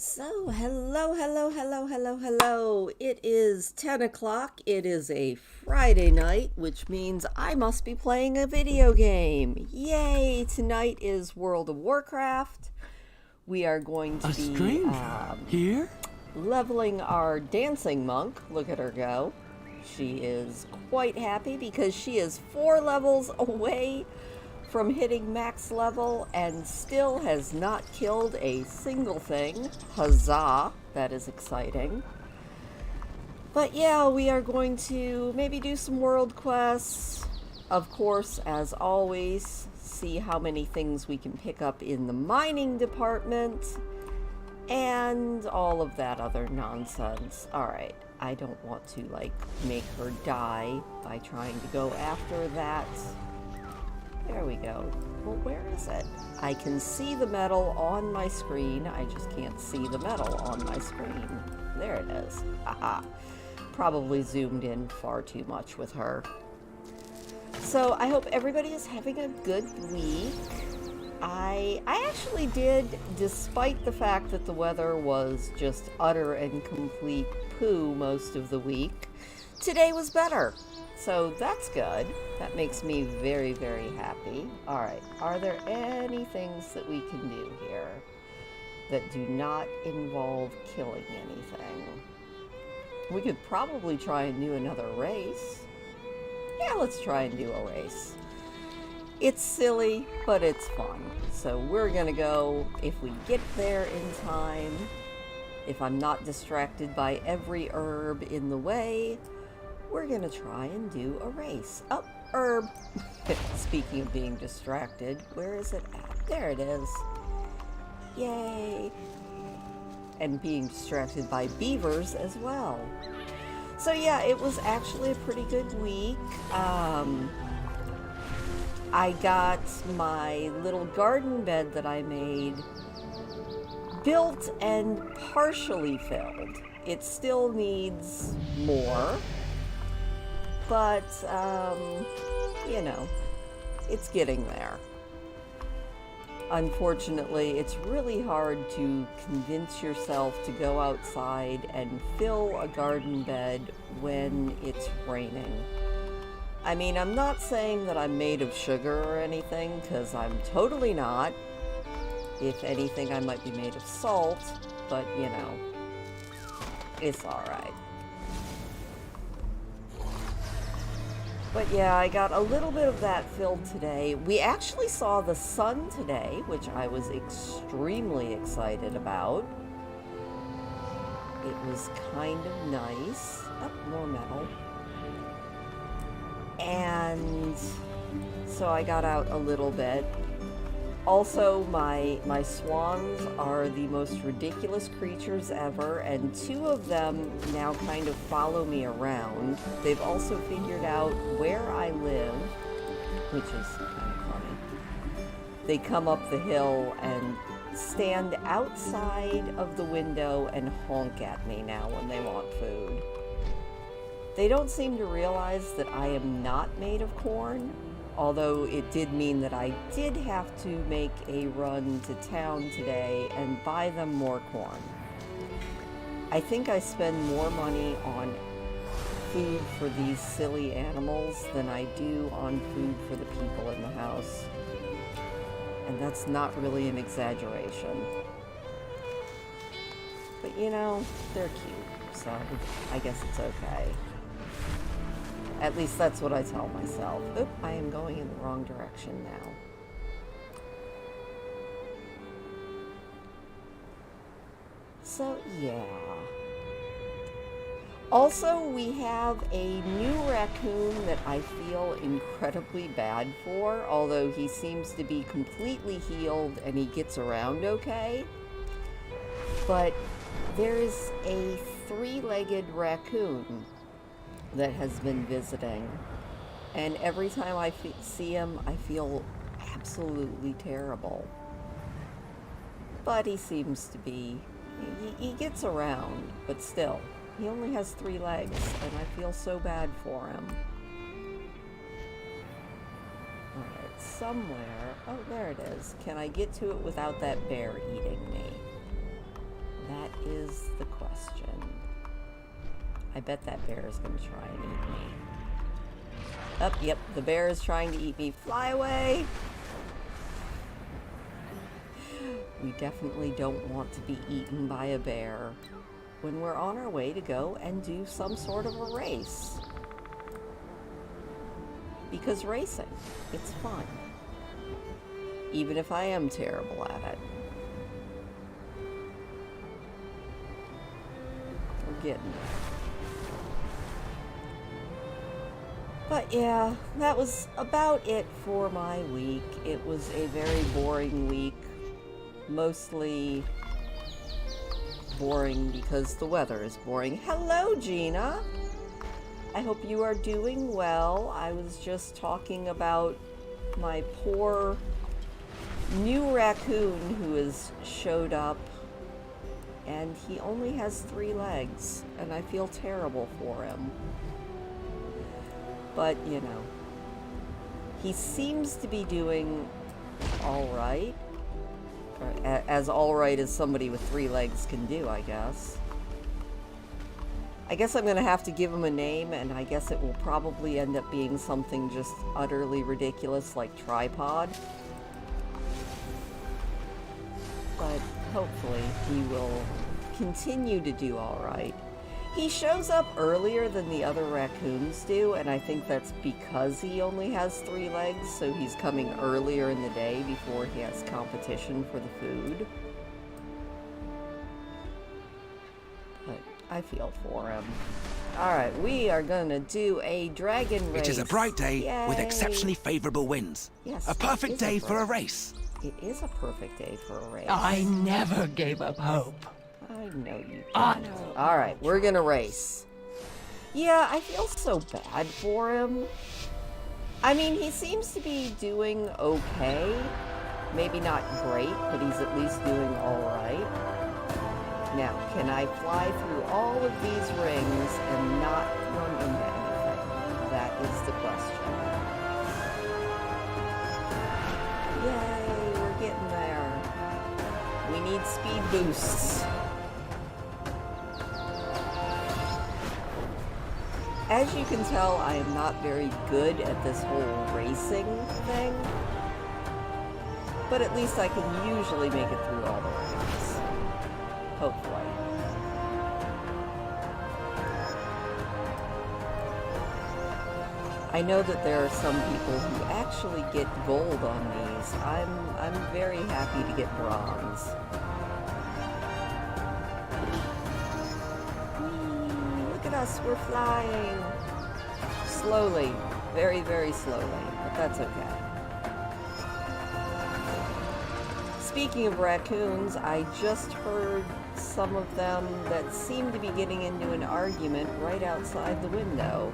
So, hello. It is 10 o'clock. It is a Friday night, which means I must be playing a video game. Yay! Tonight is World of Warcraft. We are going to A be stranger here? leveling our dancing monk. Look at her go. She is quite happy because she is 4 levels away from hitting max level and still has not killed a single thing. Huzzah! That is exciting. But yeah, we are going to maybe do some world quests. Of course, as always, see how many things we can pick up in the mining department and all of that other nonsense. Alright, I don't want to, make her die by trying to go after that. There we go. Well, where is it? I can see the metal on my screen. I just can't see the metal on my screen. There it is. Haha. Probably zoomed in far too much with her. So I hope everybody is having a good week. I actually did, despite the fact that the weather was just utter and complete poo most of the week, today was better. So that's good. That makes me very, very happy. Alright, are there any things that we can do here that do not involve killing anything? We could probably try and do another race. Yeah, let's try and do a race. It's silly, but it's fun. So we're gonna go, if we get there in time, if I'm not distracted by every herb in the way, we're gonna try and do a race. Oh, herb. Speaking of being distracted, where is it at? There it is. Yay. And being distracted by beavers as well. So yeah, it was actually a pretty good week. I got my little garden bed that I made built and partially filled. It still needs more. But, it's getting there. Unfortunately, it's really hard to convince yourself to go outside and fill a garden bed when it's raining. I mean, I'm not saying that I'm made of sugar or anything, because I'm totally not. If anything, I might be made of salt, but, it's alright. But yeah, I got a little bit of that filled today. We actually saw the sun today, which I was extremely excited about. It was kind of nice. Oh, more metal. And so I got out a little bit. Also, my swans are the most ridiculous creatures ever, and 2 of them now kind of follow me around. They've also figured out where I live, which is kind of funny. They come up the hill and stand outside of the window and honk at me now when they want food. They don't seem to realize that I am not made of corn. Although it did mean that I did have to make a run to town today and buy them more corn. I think I spend more money on food for these silly animals than I do on food for the people in the house. And that's not really an exaggeration. But they're cute, so I guess it's okay. At least that's what I tell myself. Oop, I am going in the wrong direction now. So, yeah. Also, we have a new raccoon that I feel incredibly bad for, although he seems to be completely healed and he gets around okay. But there is a 3-legged raccoon that has been visiting, and every time I see him I feel absolutely terrible. But he seems to be, he gets around, but still, he only has 3 legs, and I feel so bad for him. Alright, somewhere, oh there it is. Can I get to it without that bear eating me? is the question. I bet that bear is going to try and eat me. Oh, yep, the bear is trying to eat me. Fly away! We definitely don't want to be eaten by a bear when we're on our way to go and do some sort of a race. Because racing, it's fun. Even if I am terrible at it. We're getting there. But yeah, that was about it for my week. It was a very boring week. Mostly boring because the weather is boring. Hello, Gina! I hope you are doing well. I was just talking about my poor new raccoon who has showed up, and he only has 3 legs, and I feel terrible for him. But, you know, he seems to be doing alright. As alright as somebody with 3 legs can do, I guess. I guess I'm going to have to give him a name, and I guess it will probably end up being something just utterly ridiculous like Tripod. But hopefully he will continue to do alright. He shows up earlier than the other raccoons do, and I think that's because he only has 3 legs, so he's coming earlier in the day before he has competition for the food. But I feel for him. Alright, we are gonna do a dragon race. It is a bright day. Yay. With exceptionally favorable winds. Yes, a perfect day for a race. It is a perfect day for a race. I never gave up hope. I know you I don't. know. Alright, we're gonna race. Yeah, I feel so bad for him. I mean, he seems to be doing okay. Maybe not great, but he's at least doing alright. Now, can I fly through all of these rings and not run into anything? That is the question. Yay, we're getting there. We need speed boosts. As you can tell, I am not very good at this whole racing thing, but at least I can usually make it through all the rings. Hopefully. I know that there are some people who actually get gold on these. I'm very happy to get bronze. Look at us, we're flying. Slowly, very, very slowly, but that's okay. Speaking of raccoons, I just heard some of them that seem to be getting into an argument right outside the window.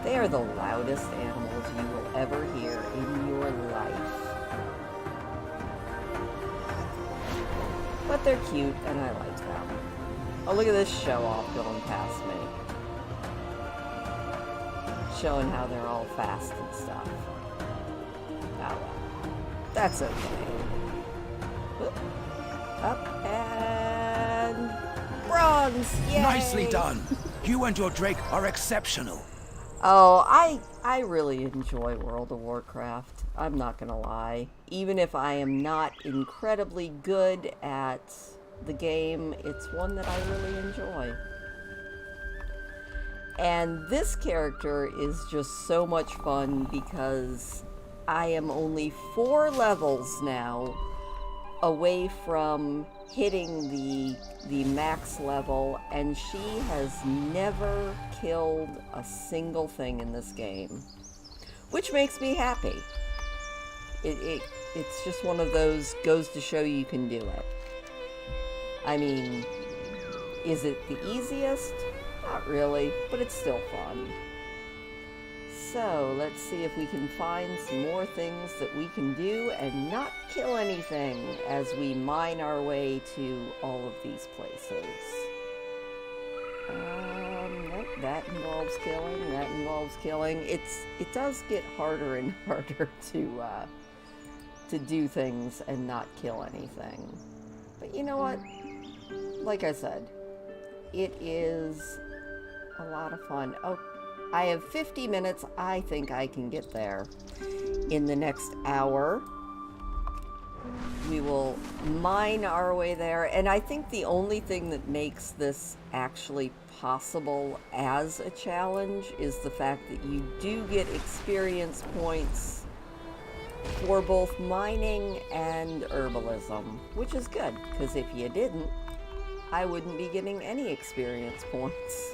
They are the loudest animals you will ever hear in your life. But they're cute, and I like them. Oh, look at this show-off going past me. Showing how they're all fast and stuff. Oh well. That's okay. Oop. Up and... bronze! Yay! Nicely done. You and your Drake are exceptional. Oh, I really enjoy World of Warcraft. I'm not gonna lie. Even if I am not incredibly good at the game, it's one that I really enjoy. And this character is just so much fun because I am only 4 levels now away from hitting the max level, and she has never killed a single thing in this game, which makes me happy. It's just one of those goes to show you can do it. I mean, is it the easiest? Not really, but it's still fun. So, let's see if we can find some more things that we can do and not kill anything as we mine our way to all of these places. Nope, that involves killing, that involves killing. It does get harder and harder to do things and not kill anything. But you know what? like I said, it is a lot of fun. Oh, I have 50 minutes. I think I can get there in the next hour. We will mine our way there. And I think the only thing that makes this actually possible as a challenge is the fact that you do get experience points for both mining and herbalism, which is good, because if you didn't, I wouldn't be getting any experience points.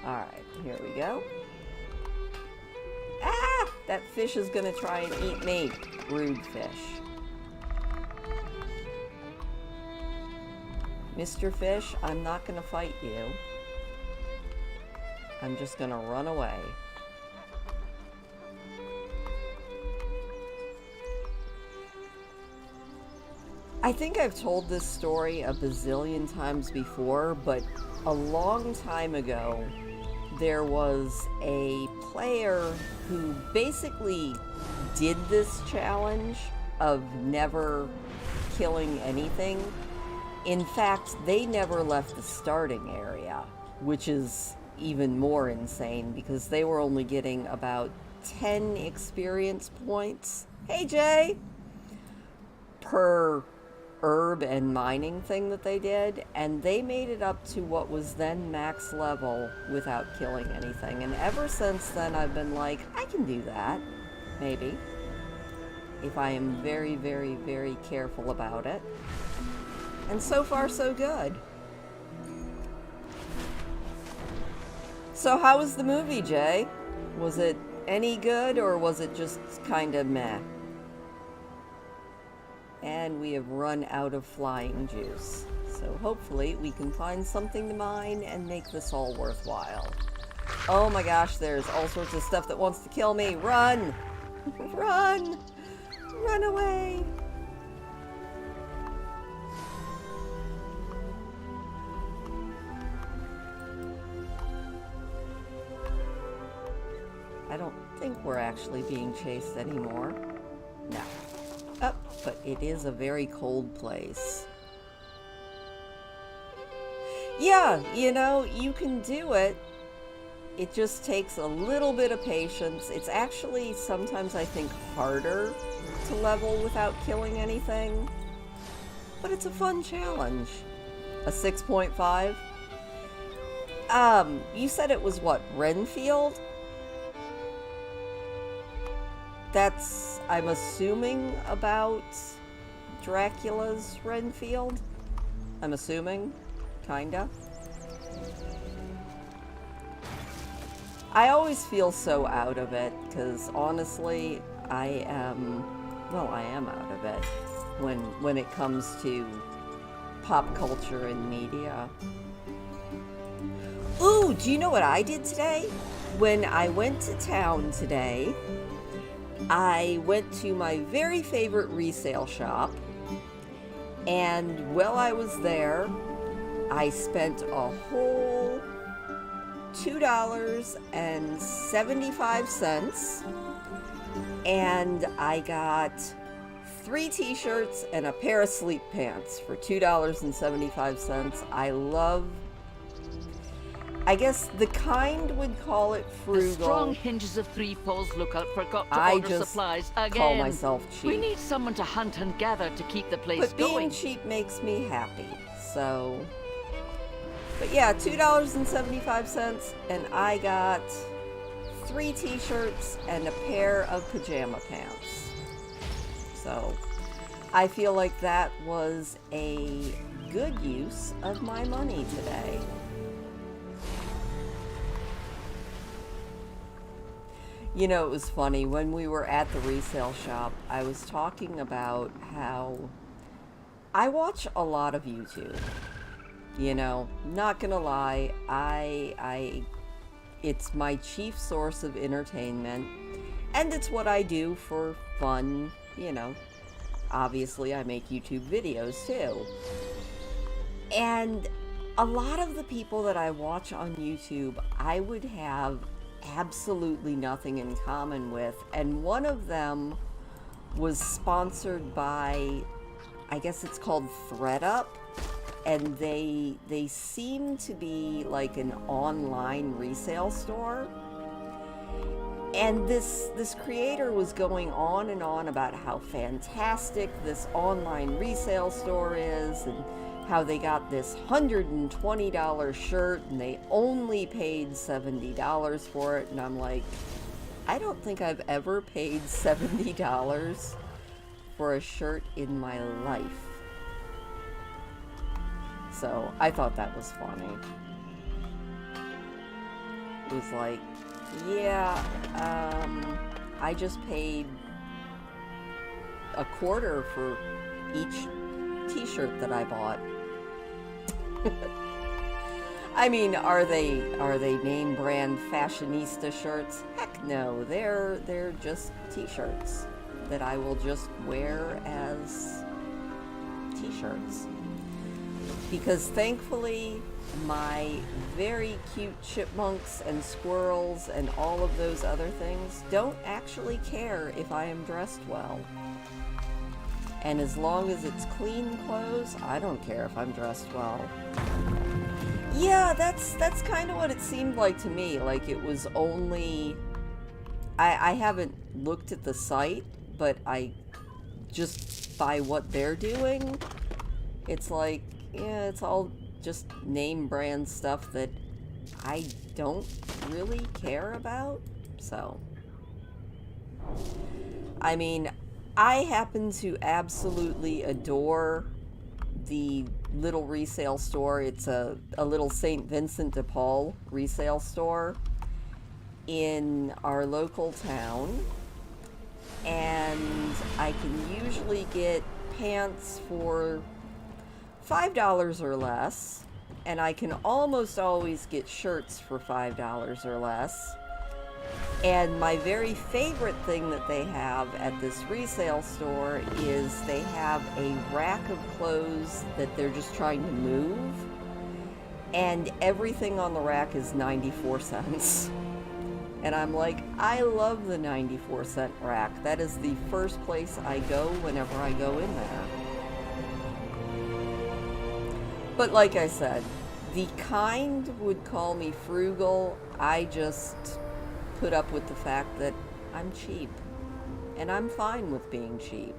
Alright, here we go. Ah! That fish is gonna try and eat me. Rude fish. Mr. Fish, I'm not gonna fight you. I'm just gonna run away. I think I've told this story a bazillion times before, but a long time ago, there was a player who basically did this challenge of never killing anything. In fact, they never left the starting area, which is even more insane because they were only getting about 10 experience points. Hey, Jay! Per herb and mining thing that they did, and they made it up to what was then max level without killing anything. And ever since then, I've been like, I can do that. Maybe. If I am very, very, very careful about it. And so far, so good. So how was the movie, Jay? Was it any good, or was it just kind of meh? And we have run out of flying juice. So hopefully we can find something to mine and make this all worthwhile. Oh my gosh, there's all sorts of stuff that wants to kill me. Run! Run! Run away! I don't think we're actually being chased anymore. No. Oh, but it is a very cold place. Yeah, you know, you can do it. It just takes a little bit of patience. It's actually sometimes, I think, harder to level without killing anything. But it's a fun challenge. A 6.5? You said it was what, Renfield? That's, I'm assuming, about Dracula's Renfield? I'm assuming, kinda. I always feel so out of it, because honestly, I am out of it when it comes to pop culture and media. Ooh, do you know what I did today? When I went to town today, I went to my very favorite resale shop, and while I was there, I spent a whole $2.75, and I got 3 t-shirts and a pair of sleep pants for $2.75. I guess the kind would call it frugal. The strong hinges of Three Falls Lookout forgot to I order just supplies again. call myself cheap. We need someone to hunt and gather to keep the place But being going. cheap makes me happy, so... But yeah, $2.75, and I got 3 t-shirts and a pair of pajama pants. So, I feel like that was a good use of my money today. You know, it was funny, when we were at the resale shop, I was talking about how I watch a lot of YouTube. You know, not gonna lie, it's my chief source of entertainment, and it's what I do for fun, you know. Obviously, I make YouTube videos too. And a lot of the people that I watch on YouTube, I would have absolutely nothing in common with, and one of them was sponsored by, I guess it's called ThreadUp, and they seem to be like an online resale store. And this creator was going on and on about how fantastic this online resale store is, and how they got this $120 shirt and they only paid $70 for it. And I'm like, I don't think I've ever paid $70 for a shirt in my life. So I thought that was funny. It was like, yeah, I just paid a quarter for each t-shirt that I bought. I mean, are they name brand fashionista shirts? Heck no, they're just t-shirts that I will just wear as t-shirts. Because thankfully, my very cute chipmunks and squirrels and all of those other things don't actually care if I am dressed well. And as long as it's clean clothes, I don't care if I'm dressed well. Yeah, that's kind of what it seemed like to me. Like it was only... I haven't looked at the site, but I just by what they're doing, it's like, yeah, it's all just name brand stuff that I don't really care about. So, I mean, I happen to absolutely adore the little resale store. It's a little St. Vincent de Paul resale store in our local town. And I can usually get pants for $5 or less, and I can almost always get shirts for $5 or less. And my very favorite thing that they have at this resale store is they have a rack of clothes that they're just trying to move, and everything on the rack is 94 cents. And I'm like, I love the 94-cent rack. That is the first place I go whenever I go in there. But like I said, the kind would call me frugal. I just put up with the fact that I'm cheap. And I'm fine with being cheap.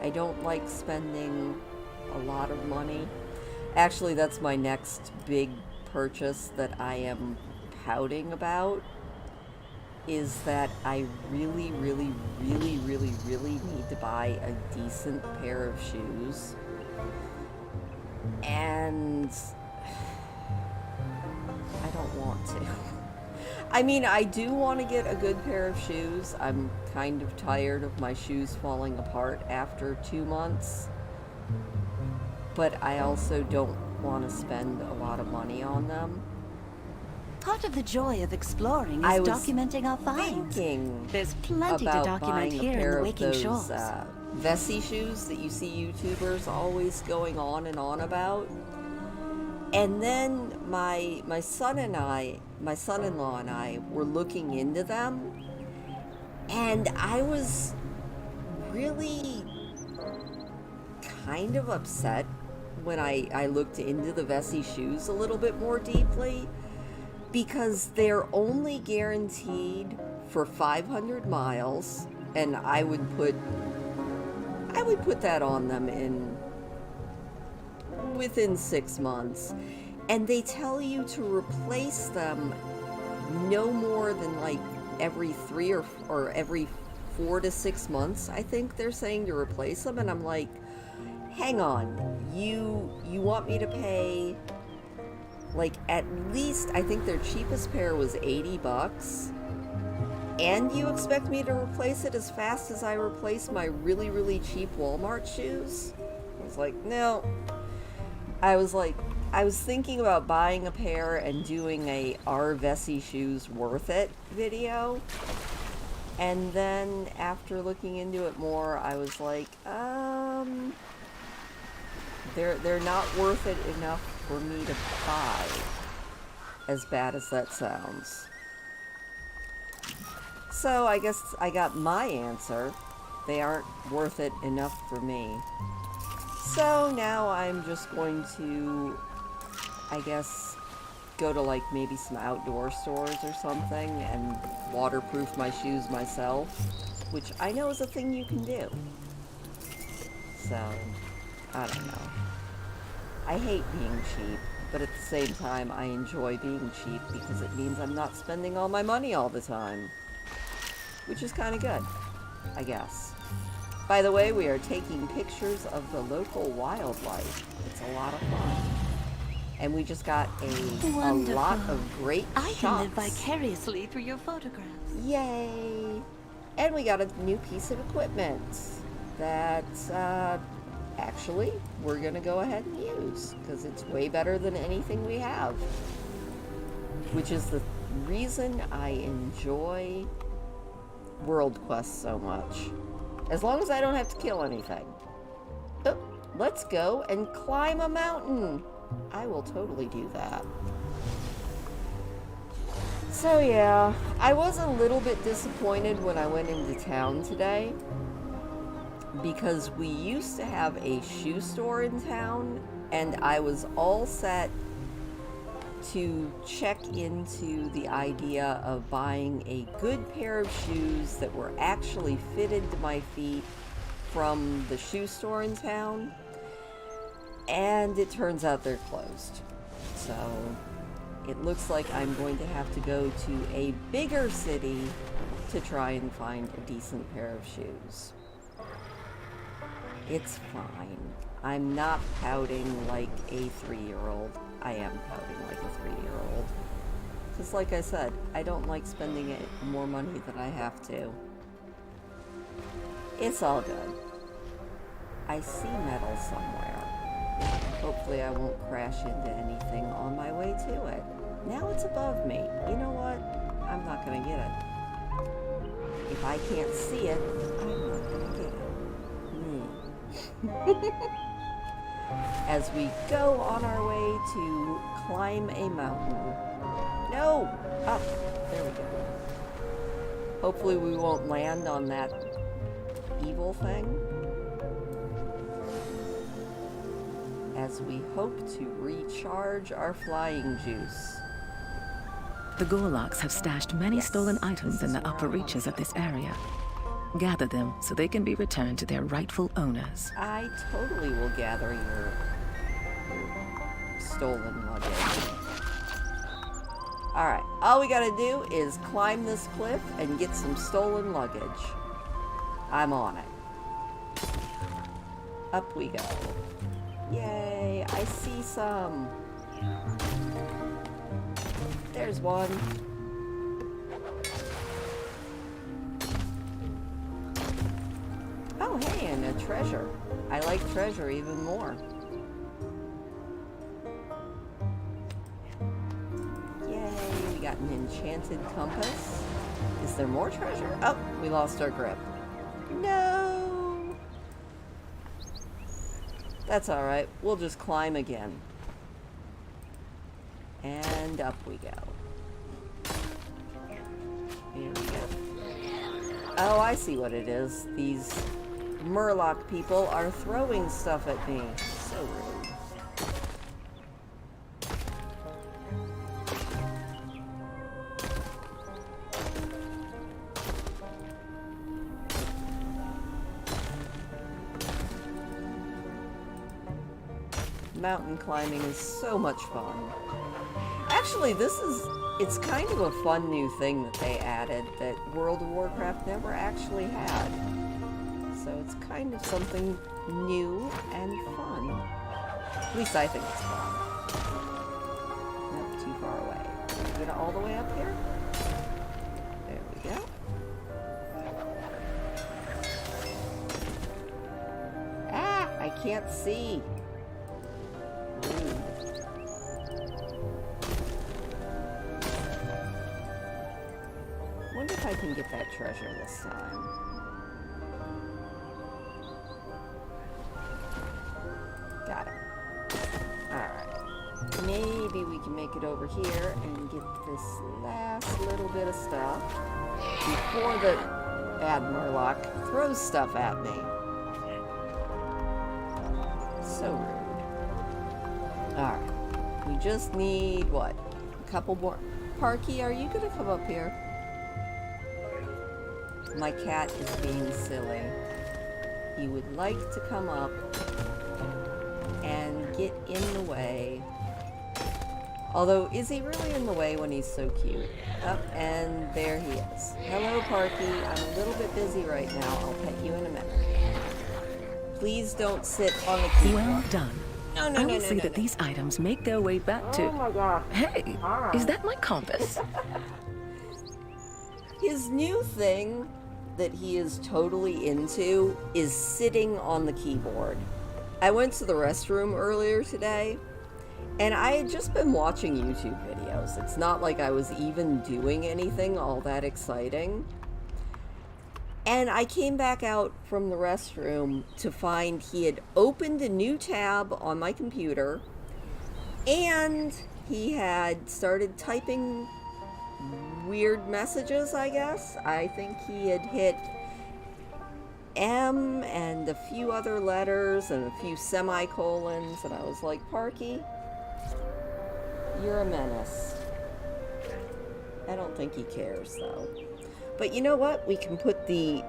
I don't like spending a lot of money. Actually, that's my next big purchase that I am pouting about, is that I really, really, really, really, really need to buy a decent pair of shoes. And I don't want to. I mean, I do want to get a good pair of shoes. I'm kind of tired of my shoes falling apart after 2 months. But I also don't want to spend a lot of money on them. Part of the joy of exploring I is was documenting our finds. thinking There's plenty to about document buying a here in pair the of Waking those Shores. Vessi shoes that you see YouTubers always going on and on about. And then my son-in-law and I were looking into them, and I was really kind of upset when I looked into the Vessi shoes a little bit more deeply, because they're only guaranteed for 500 miles, and I would put that on them within 6 months. And they tell you to replace them no more than like every 3 or every 4 to 6 months. I think they're saying to replace them, and I'm like, hang on, you want me to pay like at least, I think their cheapest pair was $80, and you expect me to replace it as fast as I replace my really, really cheap Walmart shoes? I was like, no. I was thinking about buying a pair and doing a "Are Vessi shoes worth it?" video. And then after looking into it more, I was like, they're not worth it enough for me to buy, as bad as that sounds. So I guess I got my answer. They aren't worth it enough for me. So now I'm just going to, I guess, go to like maybe some outdoor stores or something and waterproof my shoes myself, which I know is a thing you can do. So, I don't know. I hate being cheap, but at the same time I enjoy being cheap because it means I'm not spending all my money all the time. Which is kind of good, I guess. By the way, we are taking pictures of the local wildlife. It's a lot of fun. And we just got a lot of great I shots. can live vicariously through your photographs. Yay! And we got a new piece of equipment that actually we're going to go ahead and use because it's way better than anything we have. Which is the reason I enjoy World Quest so much. As long as I don't have to kill anything. Oh, let's go and climb a mountain. I will totally do that. So yeah, I was a little bit disappointed when I went into town today because we used to have a shoe store in town and I was all set to check into the idea of buying a good pair of shoes that were actually fitted to my feet from the shoe store in town. And it turns out they're closed. So it looks like I'm going to have to go to a bigger city to try and find a decent pair of shoes. It's fine. I'm not pouting like a 3-year-old. I am pouting like a 3-year-old. Because like I said, I don't like spending more money than I have to. It's all good. I see metal somewhere. Hopefully I won't crash into anything on my way to it. Now it's above me. You know what? I'm not going to get it. If I can't see it, I'm not going to get it. As we go on our way to climb a mountain. No! Up! There we go. Hopefully we won't land on that evil thing. As we hope to recharge our flying juice. The Gorloks have stashed many Yes, stolen items this in is the where upper I want reaches to of this go. area. Gather them so they can be returned to their rightful owners. I totally will gather your stolen luggage. Alright, all we gotta do is climb this cliff and get some stolen luggage. I'm on it. Up we go. Yay, I see some. There's one. Oh, hey, and a treasure. I like treasure even more. Yay, we got an enchanted compass. Is there more treasure? Oh, we lost our grip. No! That's alright. We'll just climb again. And up we go. Here we go. Oh, I see what it is. These Murloc people are throwing stuff at me. So rude. Mountain climbing is so much fun. Actually, it's kind of a fun new thing that they added that World of Warcraft never actually had. So it's kind of something new and fun. At least I think it's fun. Not too far away. Get it all the way up here? There we go. Ah! I can't see. Wonder if I can get that treasure this time. Got it. Alright. Maybe we can make it over here and get this last little bit of stuff before the bad Murloc throws stuff at me. So rude. Alright. We just need, what? A couple more. Parky, are you gonna come up here? My cat is being silly. He would like to come up and get in the way. Although, is he really in the way when he's so cute? Up, and there he is. Hello, Parky. I'm a little bit busy right now. I'll pet you in a minute. Please don't sit on the keyboard. Well done. No, I will see that these items make their way back to... Oh my god. Hey, is that my compass? His new thing that he is totally into is sitting on the keyboard. I went to the restroom earlier today, and I had just been watching YouTube videos. It's not like I was even doing anything all that exciting. And I came back out from the restroom to find he had opened a new tab on my computer, and he had started typing weird messages, I guess. I think he had hit M and a few other letters and a few semicolons, and I was like, Parky, you're a menace. I don't think he cares, though. But you know what? We can put the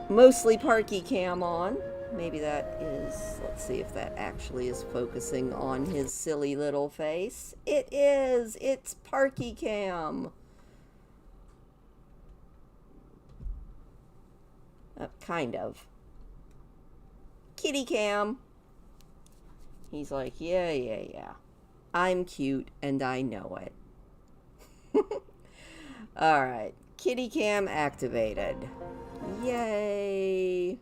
mostly Parky cam on. Maybe that is... Let's see if that actually is focusing on his silly little face. It is! It's Parky cam! Kind of. Kitty cam! He's like, yeah. I'm cute, and I know it. Alright. Kitty cam activated. Yay!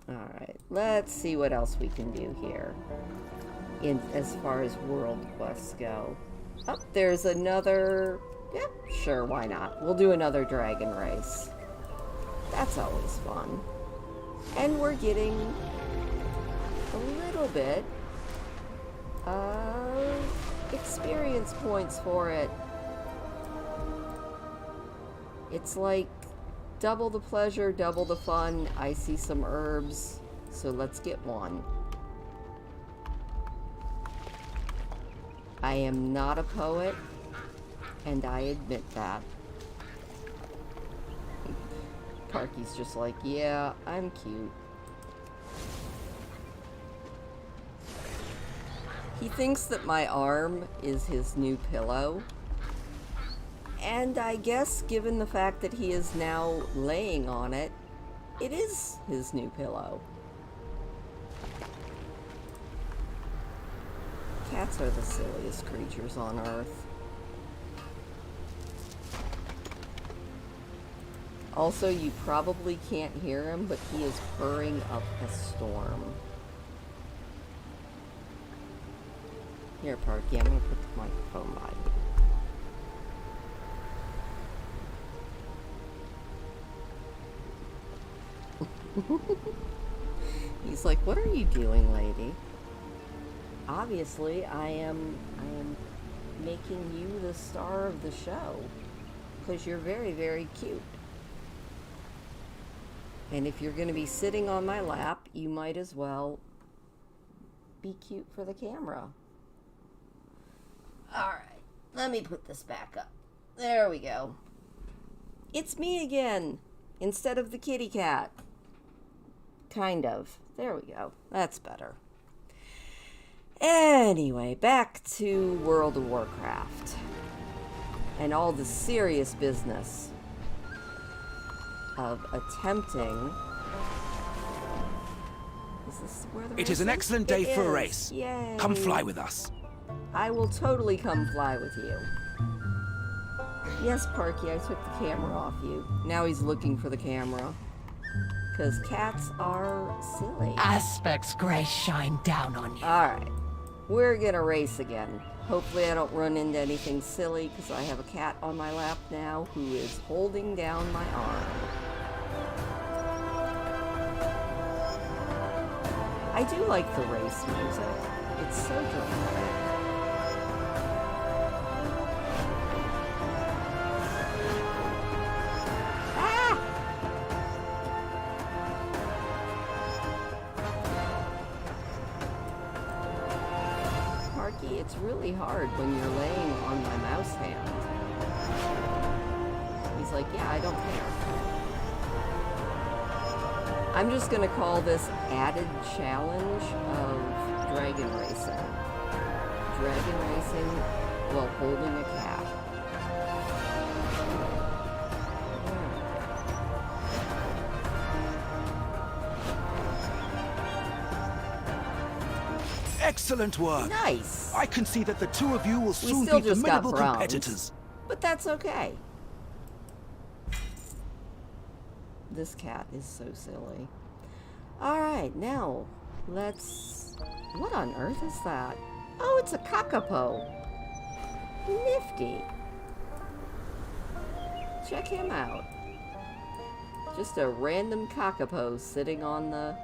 Alright, let's see what else we can do here. As far as world quests go. Oh, there's another... Yeah, sure, why not? We'll do another dragon race. That's always fun. And we're getting a little bit of experience points for it. It's like double the pleasure, double the fun. I see some herbs, so let's get one. I am not a poet, and I admit that. Parky's just like, yeah, I'm cute. He thinks that my arm is his new pillow. And I guess, given the fact that he is now laying on it, it is his new pillow. Cats are the silliest creatures on Earth. Also, you probably can't hear him, but he is purring up a storm. Here, Parky, I'm gonna put the microphone by you. He's like, what are you doing, lady? Obviously, I am making you the star of the show. Because you're very, very cute. And if you're going to be sitting on my lap, you might as well be cute for the camera. Alright, let me put this back up. There we go. It's me again, instead of the kitty cat. Kind of. There we go. That's better. Anyway, back to World of Warcraft. And all the serious business of attempting... Is this where the race It is an excellent day for a race. Yay. Come fly with us. I will totally come fly with you. Yes, Parky, I took the camera off you. Now he's looking for the camera. Because cats are silly. Aspect's grace shine down on you. Alright. We're gonna race again. Hopefully I don't run into anything silly, because I have a cat on my lap now who is holding down my arm. I do like the race music. It's so dramatic. it's really hard when you're laying on my mouse hand. He's like, yeah, I don't care. I'm just gonna call this added challenge of dragon racing. Dragon racing while holding a cat. Excellent work. Nice. I can see that the two of you will soon still be just got formidable bronze. competitors. But that's okay. This cat is so silly. Alright, now, let's... What on earth is that? Oh, it's a kakapo. Nifty. Check him out. Just a random kakapo sitting on the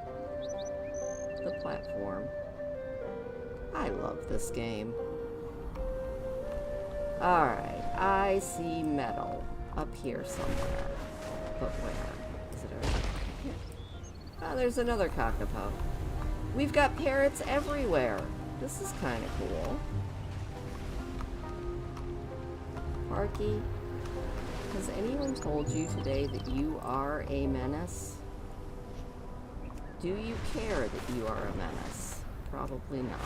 platform. I love this game. Alright, I see metal up here somewhere. But where? Is it over here? Oh, there's another kakapo. We've got parrots everywhere. This is kind of cool. Parky, has anyone told you today that you are a menace? Do you care that you are a menace? Probably not.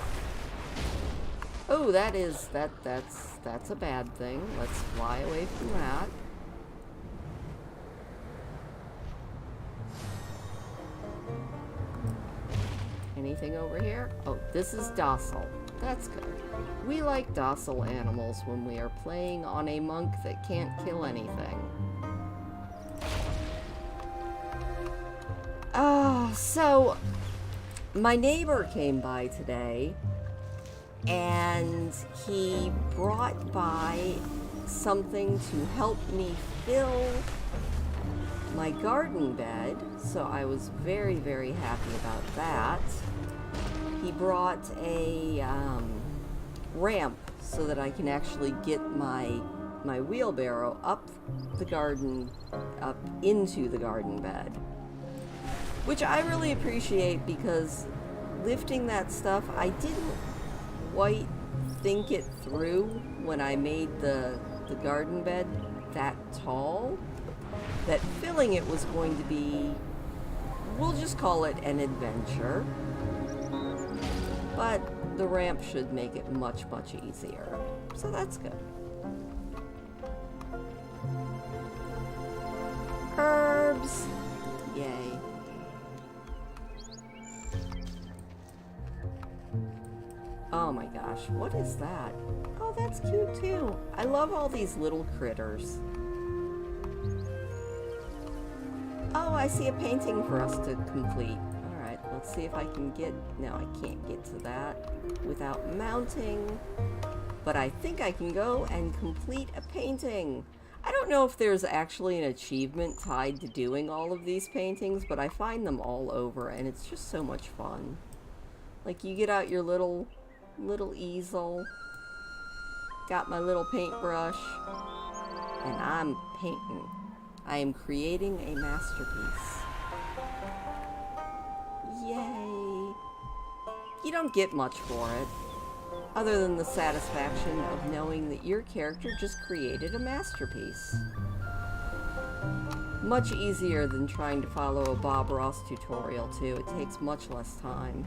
Oh, that's a bad thing. Let's fly away from that. Anything over here? Oh, this is docile. That's good. We like docile animals when we are playing on a monk that can't kill anything. So my neighbor came by today and he brought by something to help me fill my garden bed, so I was very, very happy about that. He brought a ramp so that I can actually get my wheelbarrow up the garden, up into the garden bed. Which I really appreciate, because lifting that stuff, I didn't quite think it through when I made the garden bed that tall, that filling it was going to be, we'll just call it an adventure. But the ramp should make it much, much easier. So that's good. Herbs! Yay. Oh my gosh, what is that? Oh, that's cute too. I love all these little critters. Oh, I see a painting for us to complete. Alright, let's see if I can get... No, I can't get to that without mounting. But I think I can go and complete a painting. I don't know if there's actually an achievement tied to doing all of these paintings, but I find them all over and it's just so much fun. Like, you get out your little easel, got my little paintbrush, and I'm painting. I am creating a masterpiece. Yay! You don't get much for it, other than the satisfaction of knowing that your character just created a masterpiece. Much easier than trying to follow a Bob Ross tutorial, too. It takes much less time.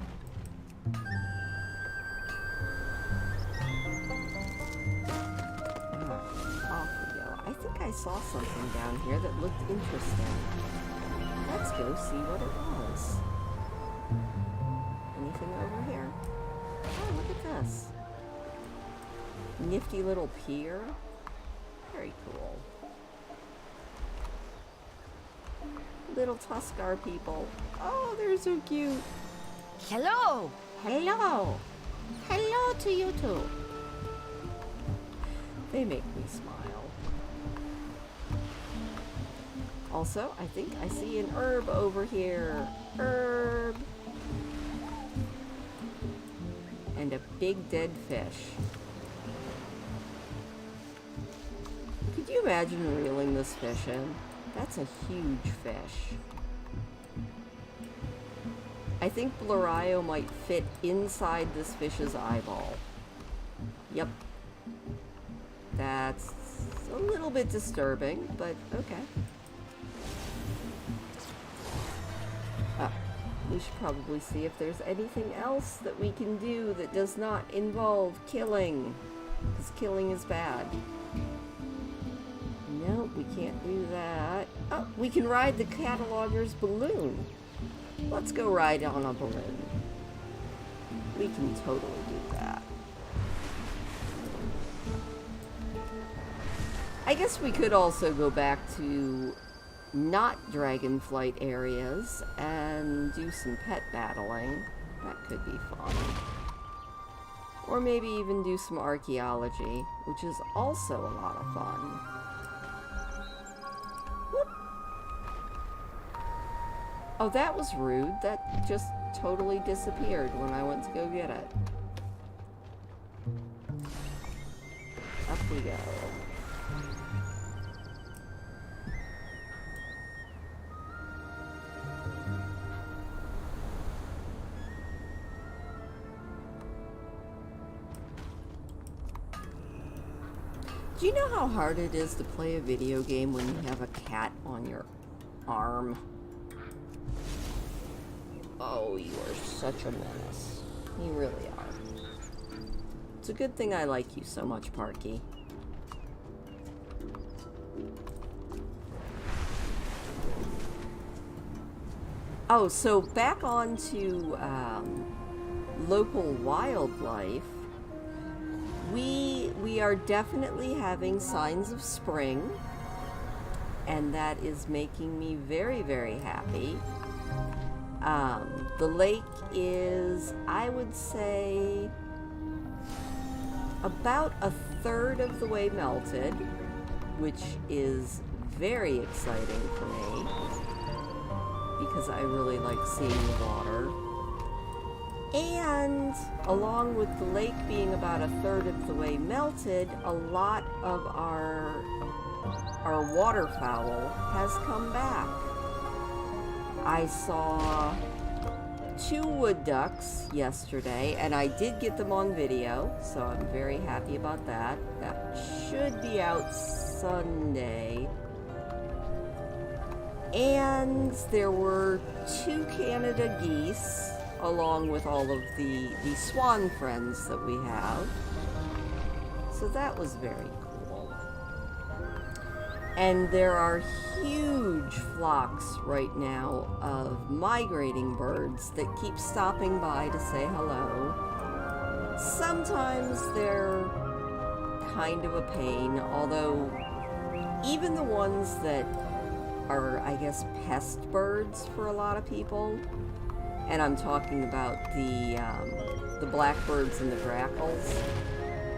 I think I saw something down here that looked interesting. Let's go see what it was. Anything over here? Oh, look at this. Nifty little pier. Very cool. Little Tuskar people. Oh, they're so cute. Hello! Hello! Hello to you too. They make me smile. Also, I think I see an herb over here. Herb! And a big dead fish. Could you imagine reeling this fish in? That's a huge fish. I think Blarryo might fit inside this fish's eyeball. Yep. That's a little bit disturbing, but okay. We should probably see if there's anything else that we can do that does not involve killing. Because killing is bad. Nope, we can't do that. Oh, we can ride the cataloger's balloon. Let's go ride on a balloon. We can totally do that. I guess we could also go back to not dragonflight areas and do some pet battling. That could be fun. Or maybe even do some archaeology, which is also a lot of fun. Whoop. Oh, that was rude. That just totally disappeared when I went to go get it. Up we go. Do you know how hard it is to play a video game when you have a cat on your arm? Oh, you are such a menace. You really are. It's a good thing I like you so much, Parky. Oh, so back on to local wildlife. We are definitely having signs of spring, and that is making me very, very happy. The lake is, I would say, about a third of the way melted, which is very exciting for me, because I really like seeing the water. And along with the lake being about a third of the way melted, a lot of our waterfowl has come back. I saw 2 wood ducks yesterday, and I did get them on video, so I'm very happy about that. That should be out Sunday. And there were 2 Canada geese, along with all of the swan friends that we have. So that was very cool. And there are huge flocks right now of migrating birds that keep stopping by to say hello. Sometimes they're kind of a pain, although even the ones that are, I guess, pest birds for a lot of people, and I'm talking about the blackbirds and the grackles,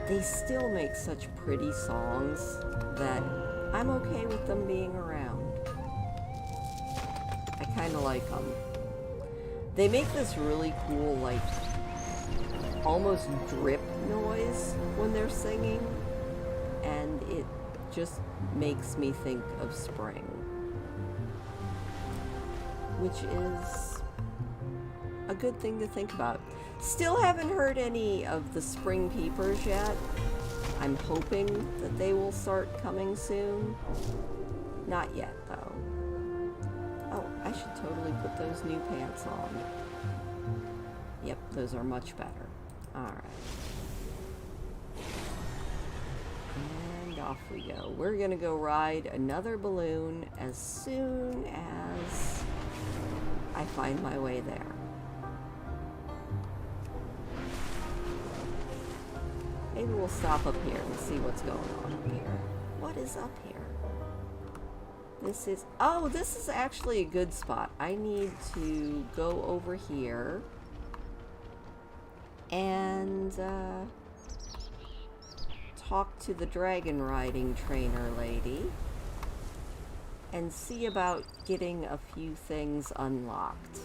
they still make such pretty songs that I'm okay with them being around. I kind of like them. They make this really cool, like, almost drip noise when they're singing, and it just makes me think of spring, which is a good thing to think about. Still haven't heard any of the spring peepers yet. I'm hoping that they will start coming soon. Not yet, though. Oh, I should totally put those new pants on. Yep, those are much better. Alright. And off we go. We're gonna go ride another balloon as soon as I find my way there. Maybe we'll stop up here and see what's going on up here. What is up here? This is... Oh, this is actually a good spot. I need to go over here and talk to the dragon riding trainer lady and see about getting a few things unlocked.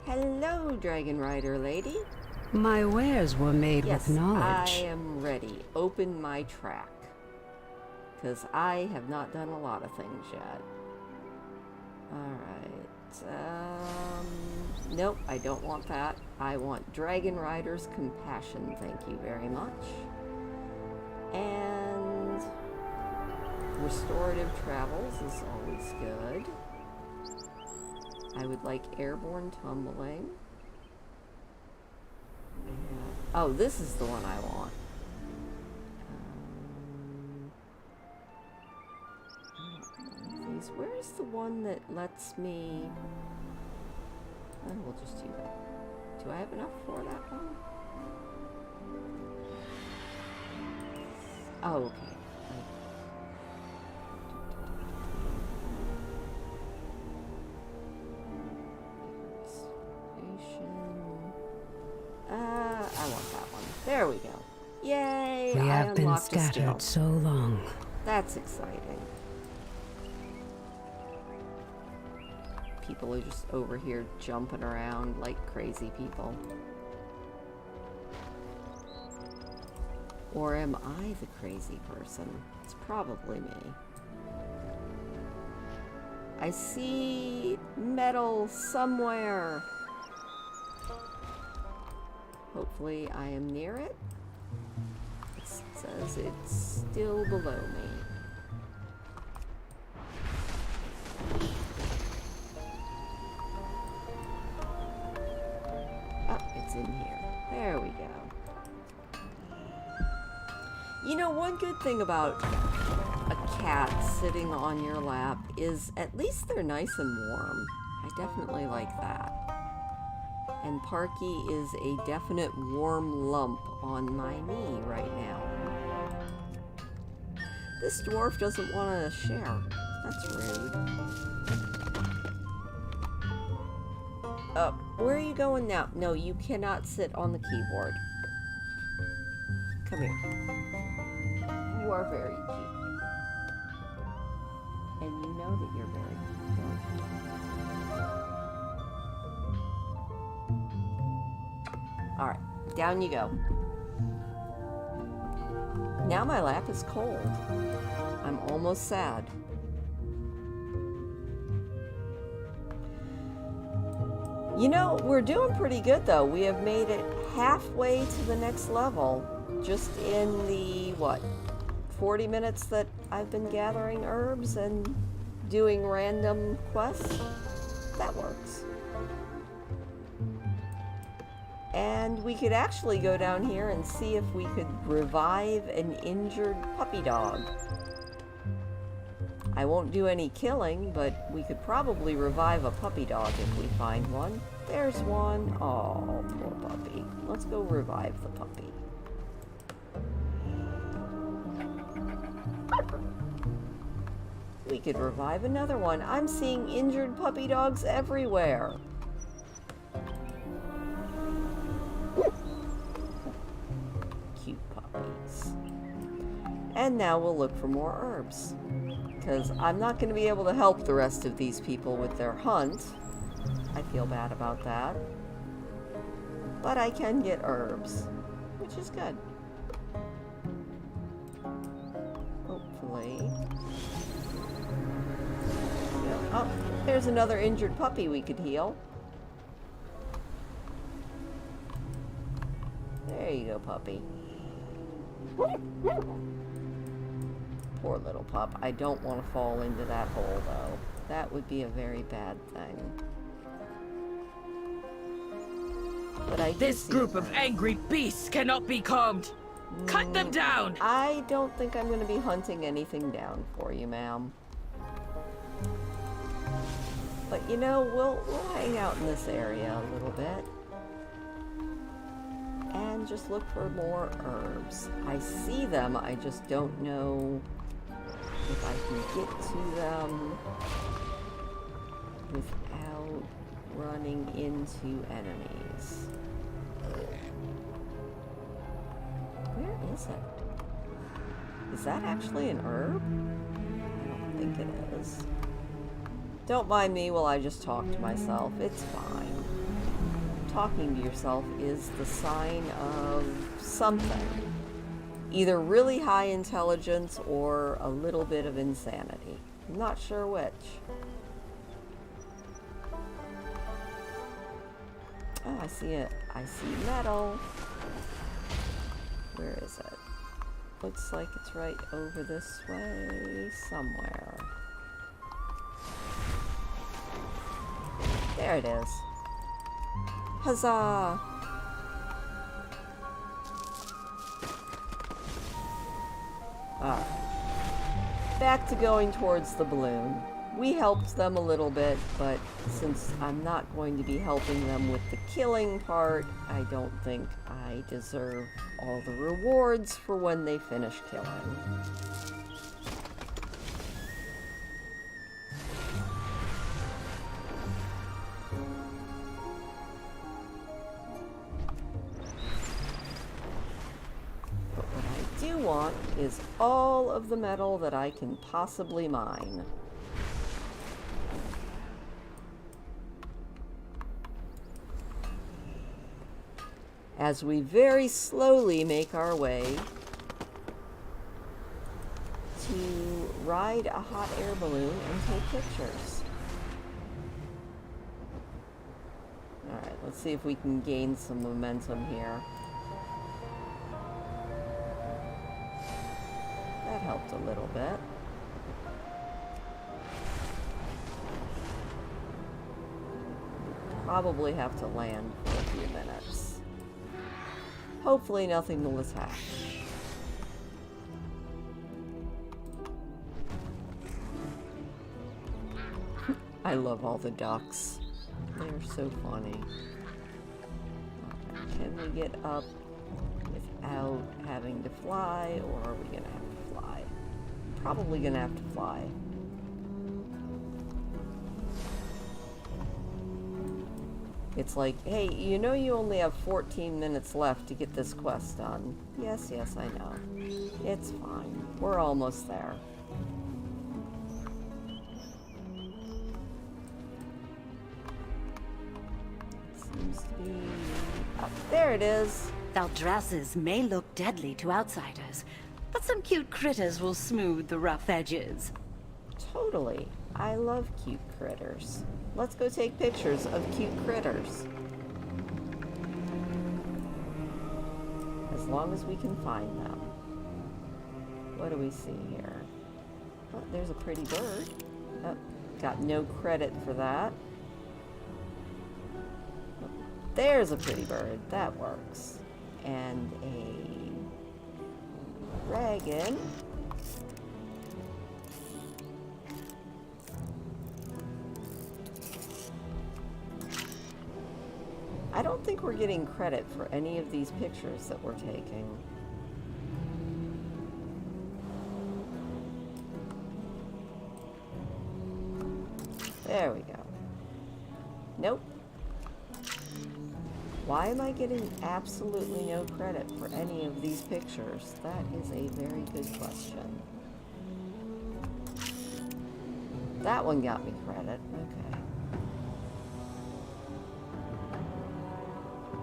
Hello, Dragon Rider lady. My wares were made Yes, with knowledge. I am ready. Open my track. Because I have not done a lot of things yet. Alright. Nope, I don't want that. I want Dragon Rider's Compassion, thank you very much. And Restorative Travels is always good. I would like Airborne Tumbling. Oh, this is the one I want. Where's the one that lets me... Oh, we'll just do that. Do I have enough for that one? Oh, okay. I want that one. There we go. Yay! We I have been unlocked a skill. scattered so long. That's exciting. People are just over here jumping around like crazy people. Or am I the crazy person? It's probably me. I see metal somewhere. Hopefully I am near it. It says it's still below me. In here. There we go. You know, one good thing about a cat sitting on your lap is at least they're nice and warm. I definitely like that. And Parky is a definite warm lump on my knee right now. This dwarf doesn't want to share. That's rude. Where are you going now? No, you cannot sit on the keyboard. Come here. You are very cute. And you know that you're very cute, don't you? Alright, down you go. Now my lap is cold. I'm almost sad. You know, we're doing pretty good though. We have made it halfway to the next level just in the, 40 minutes that I've been gathering herbs and doing random quests. That works. And we could actually go down here and see if we could revive an injured puppy dog. I won't do any killing, but we could probably revive a puppy dog if we find one. There's one. Oh, poor puppy. Let's go revive the puppy. We could revive another one. I'm seeing injured puppy dogs everywhere. Cute puppies. And now we'll look for more herbs. Because I'm not going to be able to help the rest of these people with their hunt. I feel bad about that. But I can get herbs, which is good. Hopefully. Oh, there's another injured puppy we could heal. There you go, puppy. Poor little pup. I don't want to fall into that hole, though. That would be a very bad thing. But I This group of angry beasts cannot be calmed. Cut them down! I don't think I'm going to be hunting anything down for you, ma'am. But you know, we'll hang out in this area a little bit. And just look for more herbs. I see them, I just don't know if I can get to them without running into enemies. Where is it? Is that actually an herb? I don't think it is. Don't mind me while I just talk to myself. It's fine. Talking to yourself is the sign of something. Either really high intelligence or a little bit of insanity. I'm not sure which. Oh, I see it. I see metal. Where is it? Looks like it's right over this way somewhere. There it is. Huzzah! Alright. Back to going towards the balloon. We helped them a little bit, but since I'm not going to be helping them with the killing part, I don't think I deserve all the rewards for when they finish killing. But what I do want is all of the metal that I can possibly mine. As we very slowly make our way to ride a hot air balloon and take pictures. Alright, let's see if we can gain some momentum here. That helped a little bit. Probably have to land for a few minutes. Hopefully nothing will attack. I love all the ducks. They're so funny. Can we get up without having to fly, or are we gonna have to fly? Probably gonna have to fly. It's like, hey, you know you only have 14 minutes left to get this quest done. Yes, yes, I know. It's fine. We're almost there. Seems to be... Oh, there it is! Valdrasses may look deadly to outsiders, but some cute critters will smooth the rough edges. Totally. I love cute critters. Let's go take pictures of cute critters. As long as we can find them. What do we see here? Oh, there's a pretty bird. Oh, got no credit for that. Oh, there's a pretty bird. That works. And a dragon. I don't think we're getting credit for any of these pictures that we're taking. There we go. Nope. Why am I getting absolutely no credit for any of these pictures? That is a very good question. That one got me credit. Okay.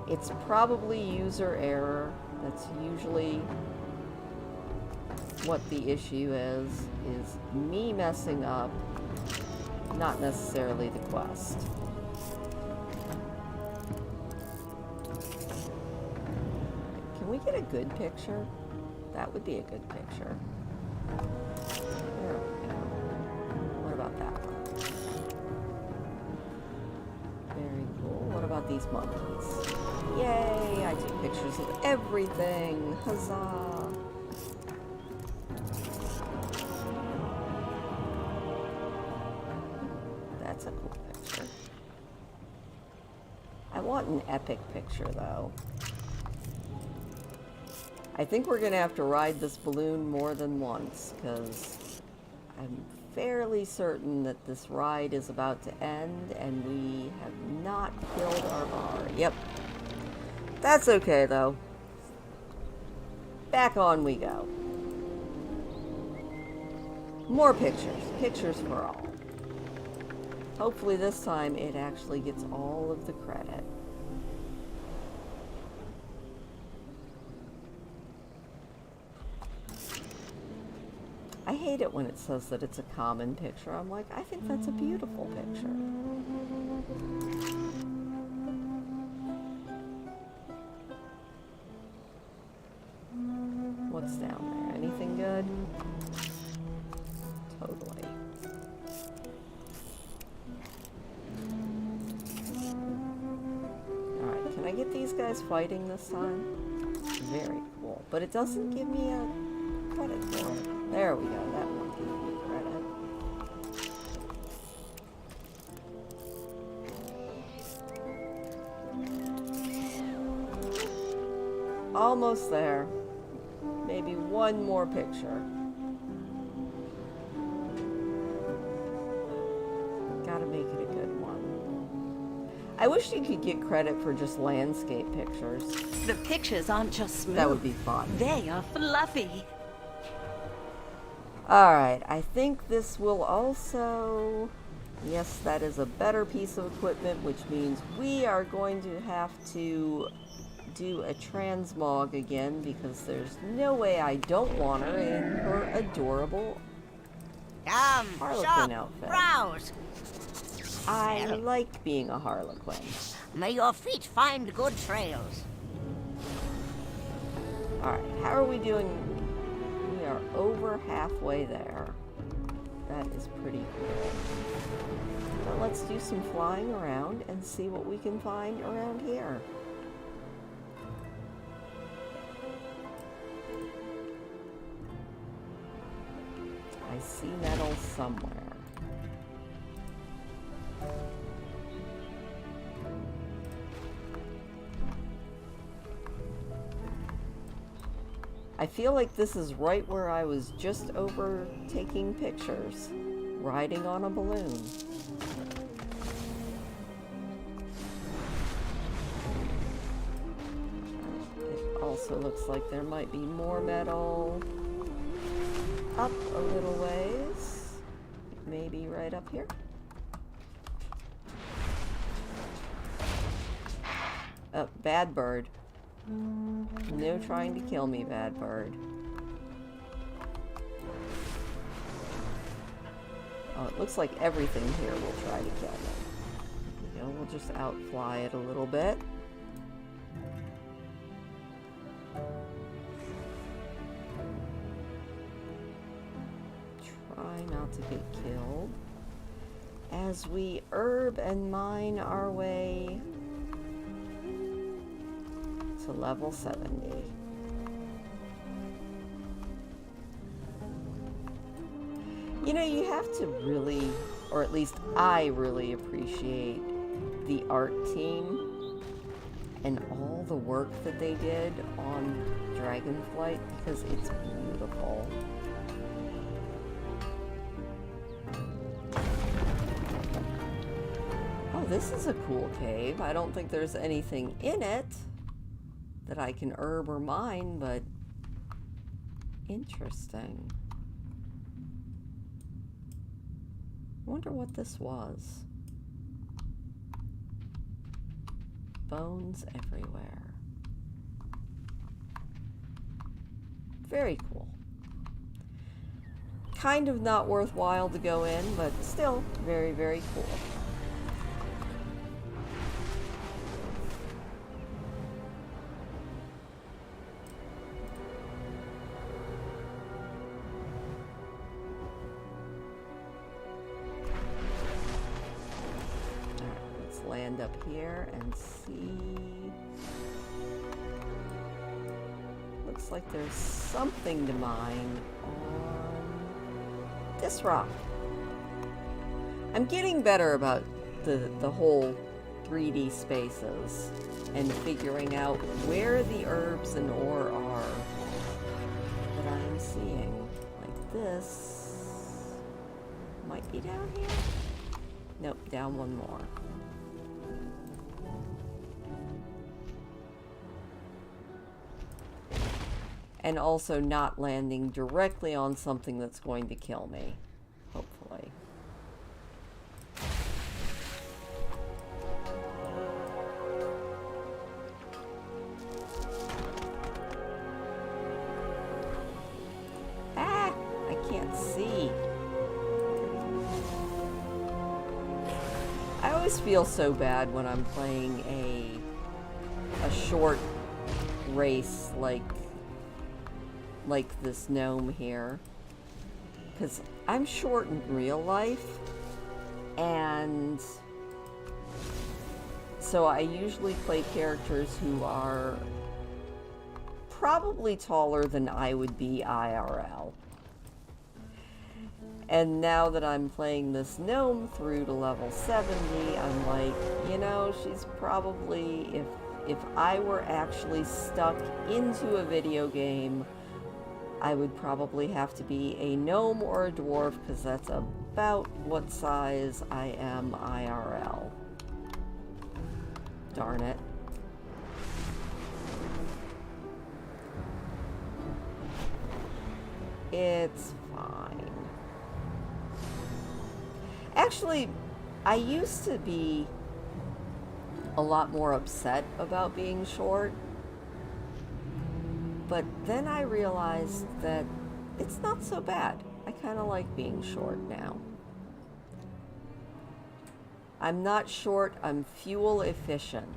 It's probably user error. That's usually what the issue is me messing up, not necessarily the quest. Can we get a good picture? That would be a good picture. There we go. What about that one? Very cool. What about these monkeys? Yay! I take pictures of everything! Huzzah! That's a cool picture. I want an epic picture, though. I think we're gonna have to ride this balloon more than once, because I'm fairly certain that this ride is about to end, and we have not killed our bar. Yep. That's okay, though. Back on we go. More pictures. Pictures for all. Hopefully this time it actually gets all of the credit. I hate it when it says that it's a common picture. I'm like, I think that's a beautiful picture. anything good? Totally. Alright, can I get these guys fighting this time? Very cool. But it doesn't give me a credit for it. There we go. That one gave me credit. Almost there. Maybe one more picture. Gotta make it a good one. I wish you could get credit for just landscape pictures. The pictures aren't just smooth. That would be fun. They are fluffy. Alright, I think this will also... Yes, that is a better piece of equipment, which means we are going to have to do a transmog again, because there's no way I don't want her in her adorable Harlequin outfit. Browse. I like being a Harlequin. May your feet find good trails. Alright, how are we doing? We are over halfway there. That is pretty cool. Well, let's do some flying around and see what we can find around here. I see metal somewhere. I feel like this is right where I was just over taking pictures, riding on a balloon. It also looks like there might be more metal up a little ways. Maybe right up here. Oh, bad bird. No trying to kill me, bad bird. Oh, it looks like everything here will try to kill me. You know, we'll just outfly it a little bit. Try not to get killed. As we herb and mine our way to level 70. You know, you have to really, or at least I really appreciate the art team and all the work that they did on Dragonflight, because it's beautiful. Oh, this is a cool cave. I don't think there's anything in it that I can herb or mine, but interesting. I wonder what this was. Bones everywhere. Very cool. Kind of not worthwhile to go in, but still very, very cool. Land up here and see. Looks like there's something to mine on this rock. I'm getting better about the whole 3D spaces and figuring out where the herbs and ore are that I'm seeing. Like this might be down here. Nope, down one more. And also not landing directly on something that's going to kill me, hopefully. Ah! I can't see. I always feel so bad when I'm playing a short race like like this gnome here. Because I'm short in real life. And so I usually play characters who are probably taller than I would be IRL. And now that I'm playing this gnome through to level 70, I'm like, you know, she's probably, if I were actually stuck into a video game, I would probably have to be a gnome or a dwarf, because that's about what size I am IRL. Darn it. It's fine. Actually, I used to be a lot more upset about being short, but then I realized that it's not so bad. I kind of like being short now. I'm not short, I'm fuel efficient.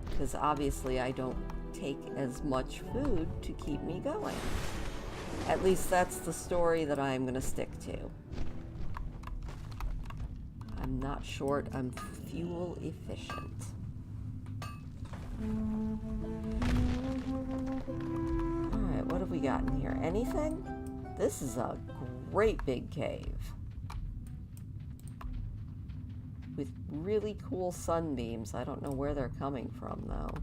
Because obviously I don't take as much food to keep me going. At least that's the story that I'm going to stick to. I'm not short, I'm fuel efficient. Alright, what have we got in here? Anything? This is a great big cave. With really cool sunbeams. I don't know where they're coming from, though.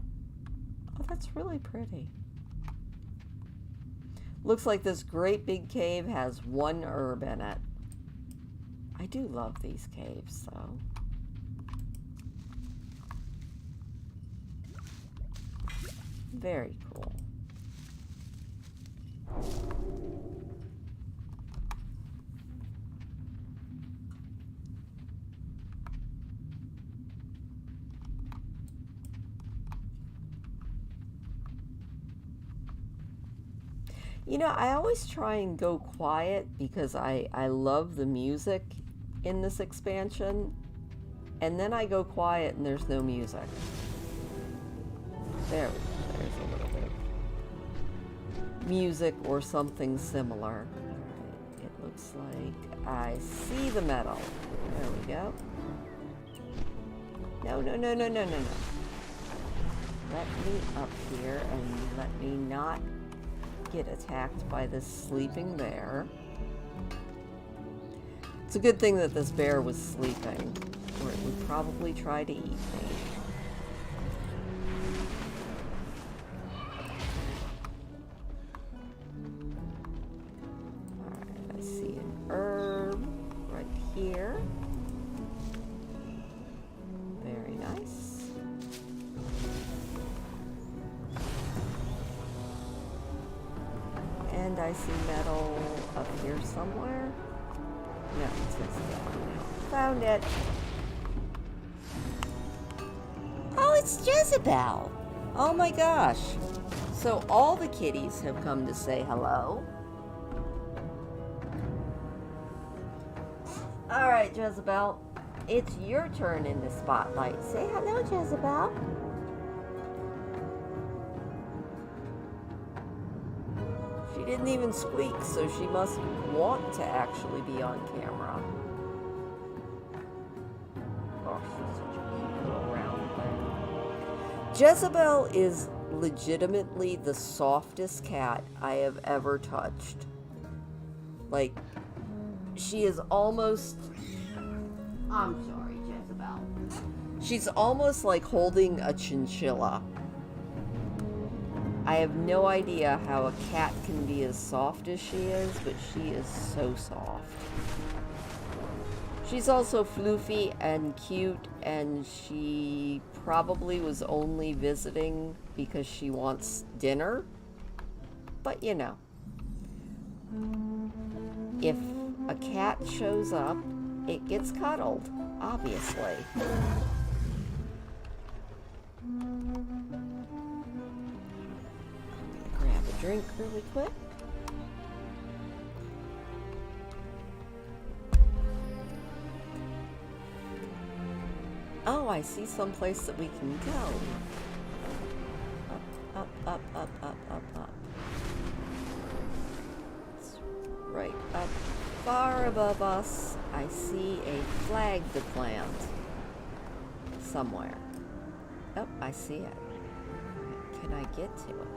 Oh, that's really pretty. Looks like this great big cave has one herb in it. I do love these caves, though. Very cool. You know, I always try and go quiet because I love the music in this expansion, and then I go quiet and there's no music. There's a little bit of music or something similar. It looks like I see the metal. There we go. No. Let me up here and let me not get attacked by this sleeping bear. It's a good thing that this bear was sleeping, or it would probably try to eat me. Alright, I see an herb right here. Very nice. And I see metal up here somewhere. No, it's down now. Found it. Oh, it's Jezebel. Oh my gosh. So all the kitties have come to say hello. All right, Jezebel. It's your turn in the spotlight. Say hello, Jezebel. She didn't even squeak, so she must want to actually be on camera. Oh, she's such a cute little round thing. Jezebel is legitimately the softest cat I have ever touched. Like, she is almost... I'm sorry, Jezebel. She's almost like holding a chinchilla. I have no idea how a cat can be as soft as she is, but she is so soft. She's also floofy and cute, and she probably was only visiting because she wants dinner. But you know, if a cat shows up, it gets cuddled, obviously. Grab a drink really quick. Oh, I see someplace that we can go. Up, up, up, up, up, up, up. far above us, I see a flag to plant. Somewhere. Oh, I see it. Alright, can I get to it?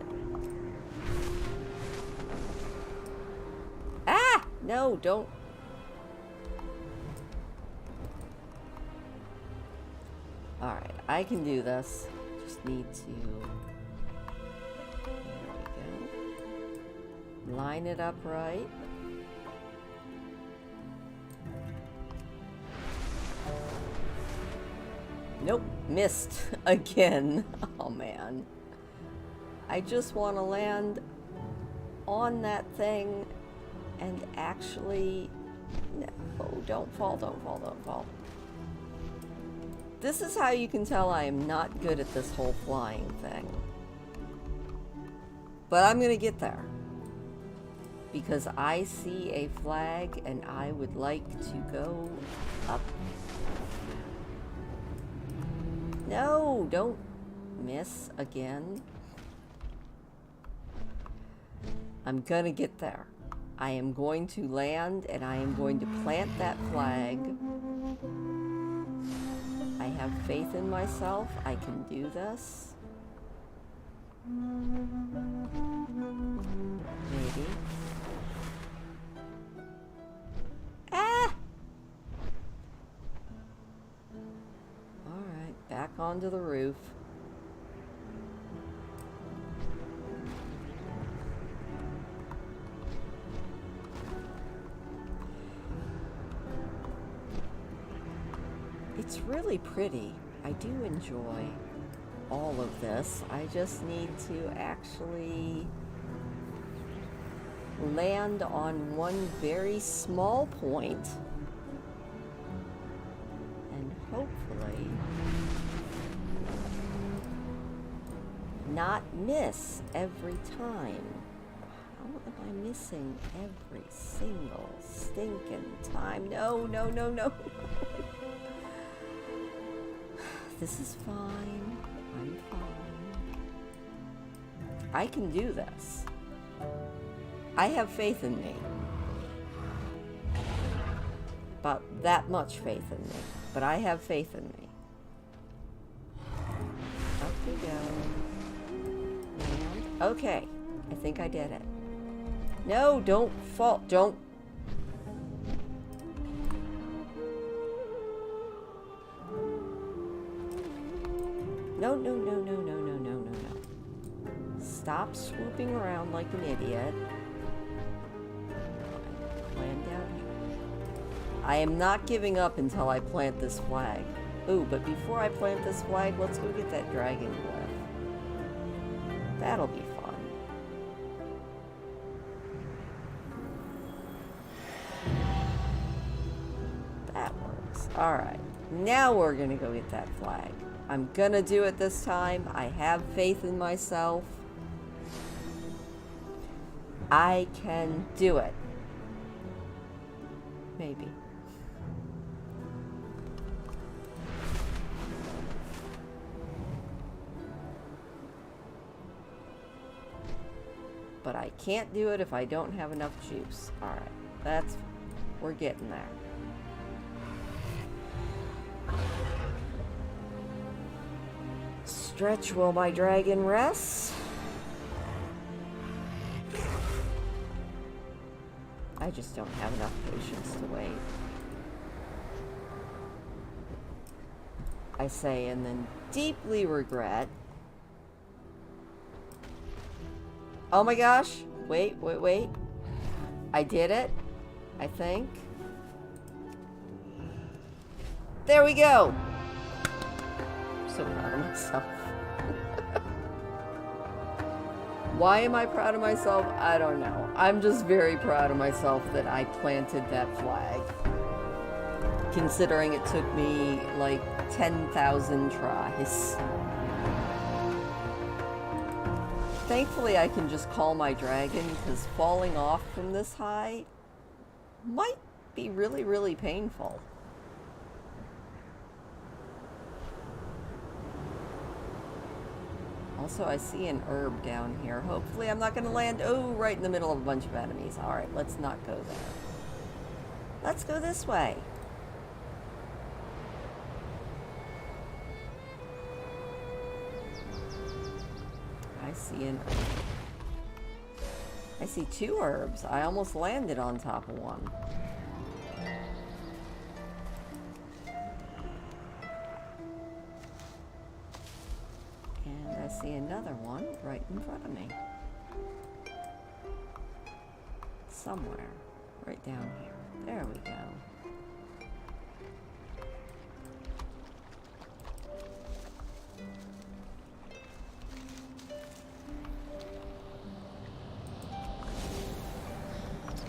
Ah! No, don't. Alright, I can do this. Just need to... There we go. Line it up right. Nope, missed again. Oh man. I just want to land on that thing and actually... No, don't fall, don't fall, don't fall. This is how you can tell I am not good at this whole flying thing. But I'm gonna get there. Because I see a flag and I would like to go up. No, don't miss again. I'm gonna get there. I am going to land and I am going to plant that flag. I have faith in myself. I can do this. Maybe. Ah! Alright, back onto the roof. It's really pretty. I do enjoy all of this. I just need to actually land on one very small point and hopefully not miss every time. How am I missing every single stinking time? No, no, no, no. This is fine. I'm fine. I can do this. I have faith in me. About that much faith in me. But I have faith in me. Up we go. And, okay. I think I did it. No, don't fall. Don't. No, no, no, no, no, no, no, no, no. Stop swooping around like an idiot. Land down here. I am not giving up until I plant this flag. Ooh, but before I plant this flag, let's go get that dragon glyph. That'll be fun. That works. Alright. Now we're gonna go get that flag. I'm gonna do it this time. I have faith in myself. I can do it. Maybe. But I can't do it if I don't have enough juice. Alright, we're getting there. Stretch while my dragon rests. I just don't have enough patience to wait. I say, and then deeply regret. Oh my gosh. Wait, wait, wait. I did it, I think. There we go. I'm so proud of myself. Why am I proud of myself? I don't know. I'm just very proud of myself that I planted that flag. Considering it took me like 10,000 tries. Thankfully I can just call my dragon because falling off from this high might be really, really painful. Also, I see an herb down here. Hopefully I'm not going to land, right in the middle of a bunch of enemies. Alright, let's not go there. Let's go this way. I see 2 herbs. I almost landed on top of one. And I see another one right in front of me. Somewhere. Right down here. There we go.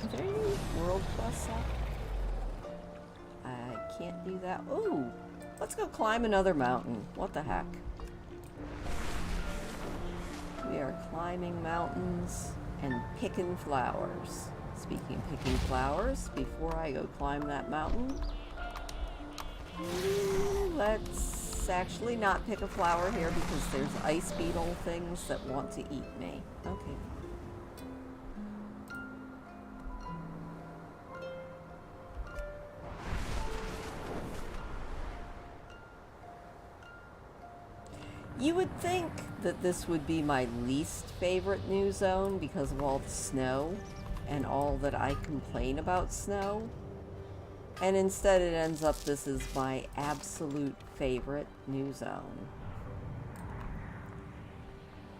Are there any world quests up? I can't do that. Ooh! Let's go climb another mountain. What the heck? We are climbing mountains and picking flowers. Speaking of picking flowers, before I go climb that mountain, let's actually not pick a flower here because there's ice beetle things that want to eat me. Okay. You would think that this would be my least favorite new zone because of all the snow and all that I complain about snow. And instead it ends up this is my absolute favorite new zone.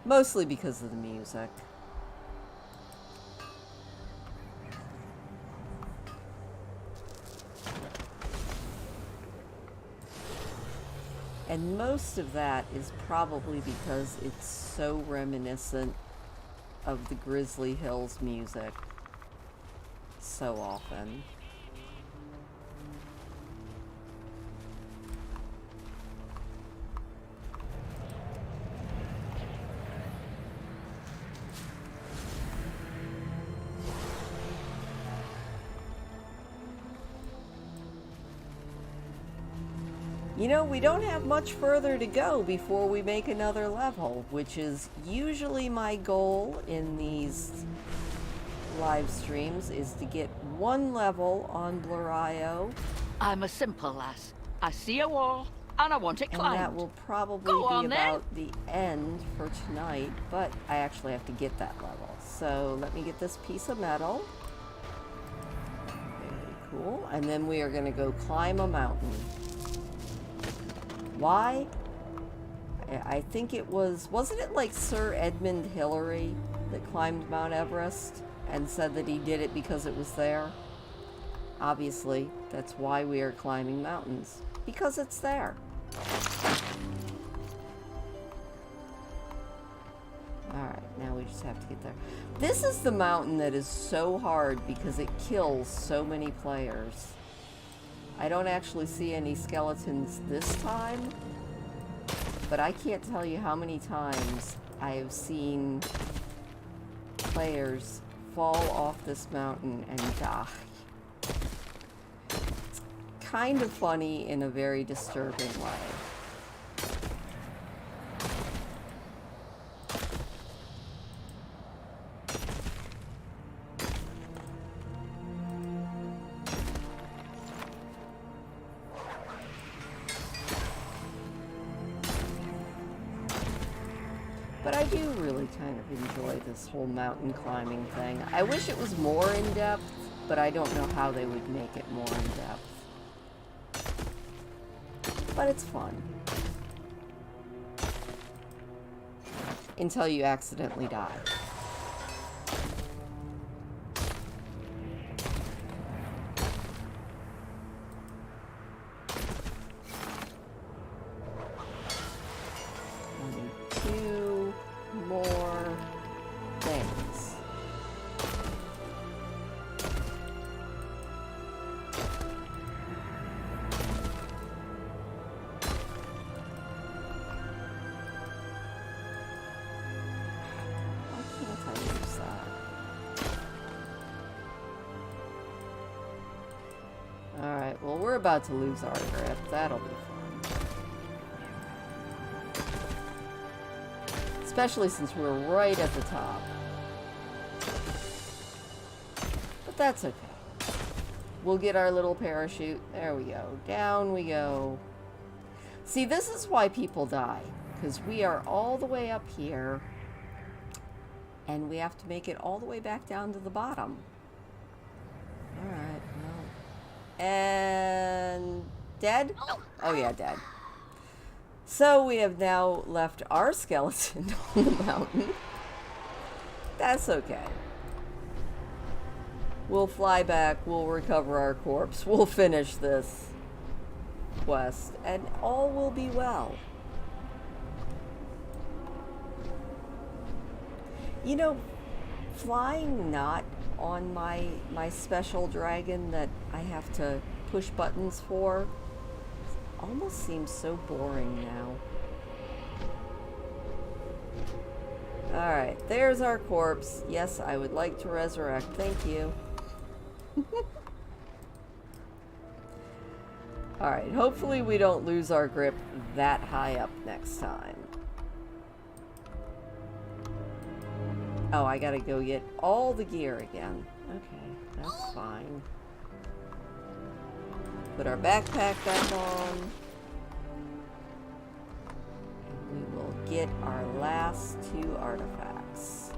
Mostly because of the music. And most of that is probably because it's so reminiscent of the Grizzly Hills music so often. You know, we don't have much further to go before we make another level, which is usually my goal in these live streams, is to get 1 level on Blarryo. I'm a simple lass. I see a wall, and I want it And climbed. that will probably Go on, be then. about the end for tonight, but I actually have to get that level. So let me get this piece of metal. Very cool. And then we are going to go climb a mountain. Why? I think it wasn't it like Sir Edmund Hillary that climbed Mount Everest and said that he did it because it was there? Obviously, that's why we are climbing mountains. Because it's there. Alright, now we just have to get there. This is the mountain that is so hard because it kills so many players. I don't actually see any skeletons this time, but I can't tell you how many times I have seen players fall off this mountain and die. It's kind of funny in a very disturbing way. But I do really kind of enjoy this whole mountain climbing thing. I wish it was more in depth, but I don't know how they would make it more in depth. But it's fun. Until you accidentally die. More things. Why can't I use that? Alright, well, we're about to lose our grip. That'll be fun. Especially since we're right at the top. But that's okay. We'll get our little parachute. There we go. Down we go. See, this is why people die. Because we are all the way up here. And we have to make it all the way back down to the bottom. Alright, well. And... dead? Oh yeah, dead. So we have now left our skeleton on the mountain. That's okay. We'll fly back, we'll recover our corpse, we'll finish this quest, and all will be well. You know, flying not on my special dragon that I have to push buttons for almost seems so boring now. Alright, there's our corpse. Yes, I would like to resurrect. Thank you. Alright, hopefully we don't lose our grip that high up next time. Oh, I gotta go get all the gear again. Okay, that's fine. Put our backpack back on. And we will get our last 2 artifacts.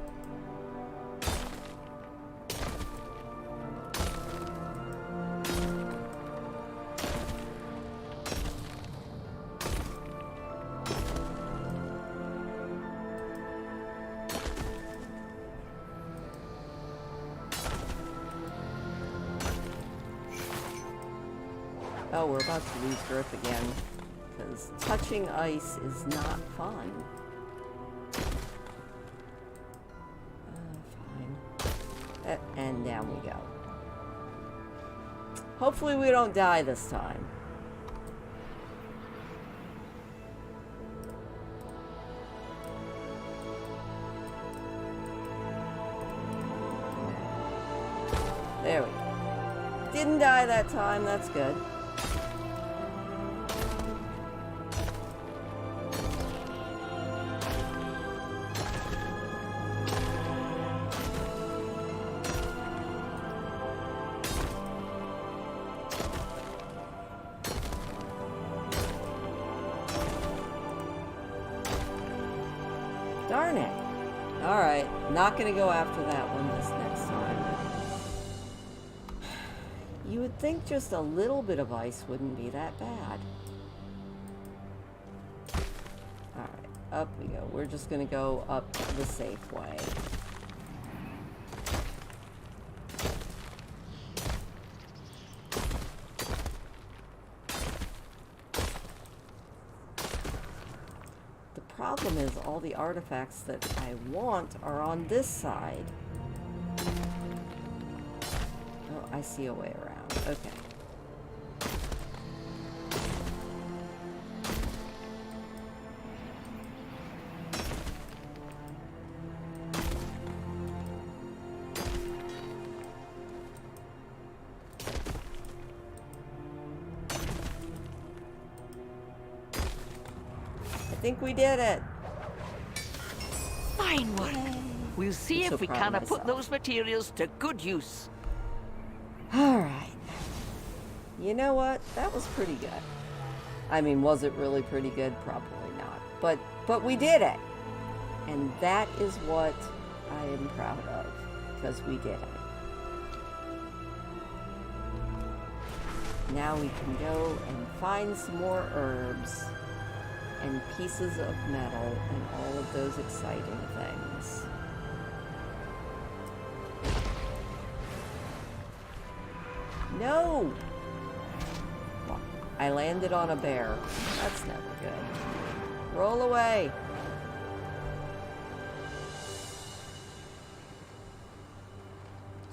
Oh, we're about to lose grip again, because touching ice is not fun. Fine. And down we go. Hopefully we don't die this time. There we go. Didn't die that time, that's good. Darn it. Alright, not gonna go after that one this next time. You would think just a little bit of ice wouldn't be that bad. Alright, up we go. We're just gonna go up the safe way. The problem is all the artifacts that I want are on this side. Oh, I see a way around. Okay. I think we did it. Fine work. We'll see I'm so if we proud of can't put myself. those materials to good use. Alright. You know what? That was pretty good. I mean, was it really pretty good? Probably not. But we did it. And that is what I am proud of. Because we did it. Now we can go and find some more herbs and pieces of metal and all of those exciting things. No! Well, I landed on a bear. That's never good. Roll away!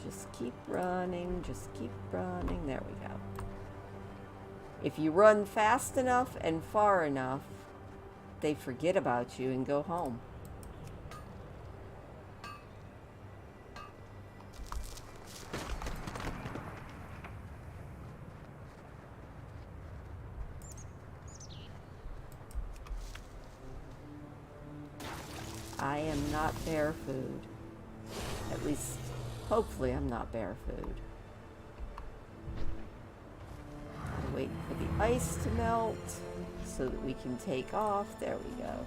Just keep running, just keep running. There we go. If you run fast enough and far enough, they forget about you and go home. I am not bear food. At least, hopefully I'm not bear food. wait for the ice to melt so that we can take off. There we go.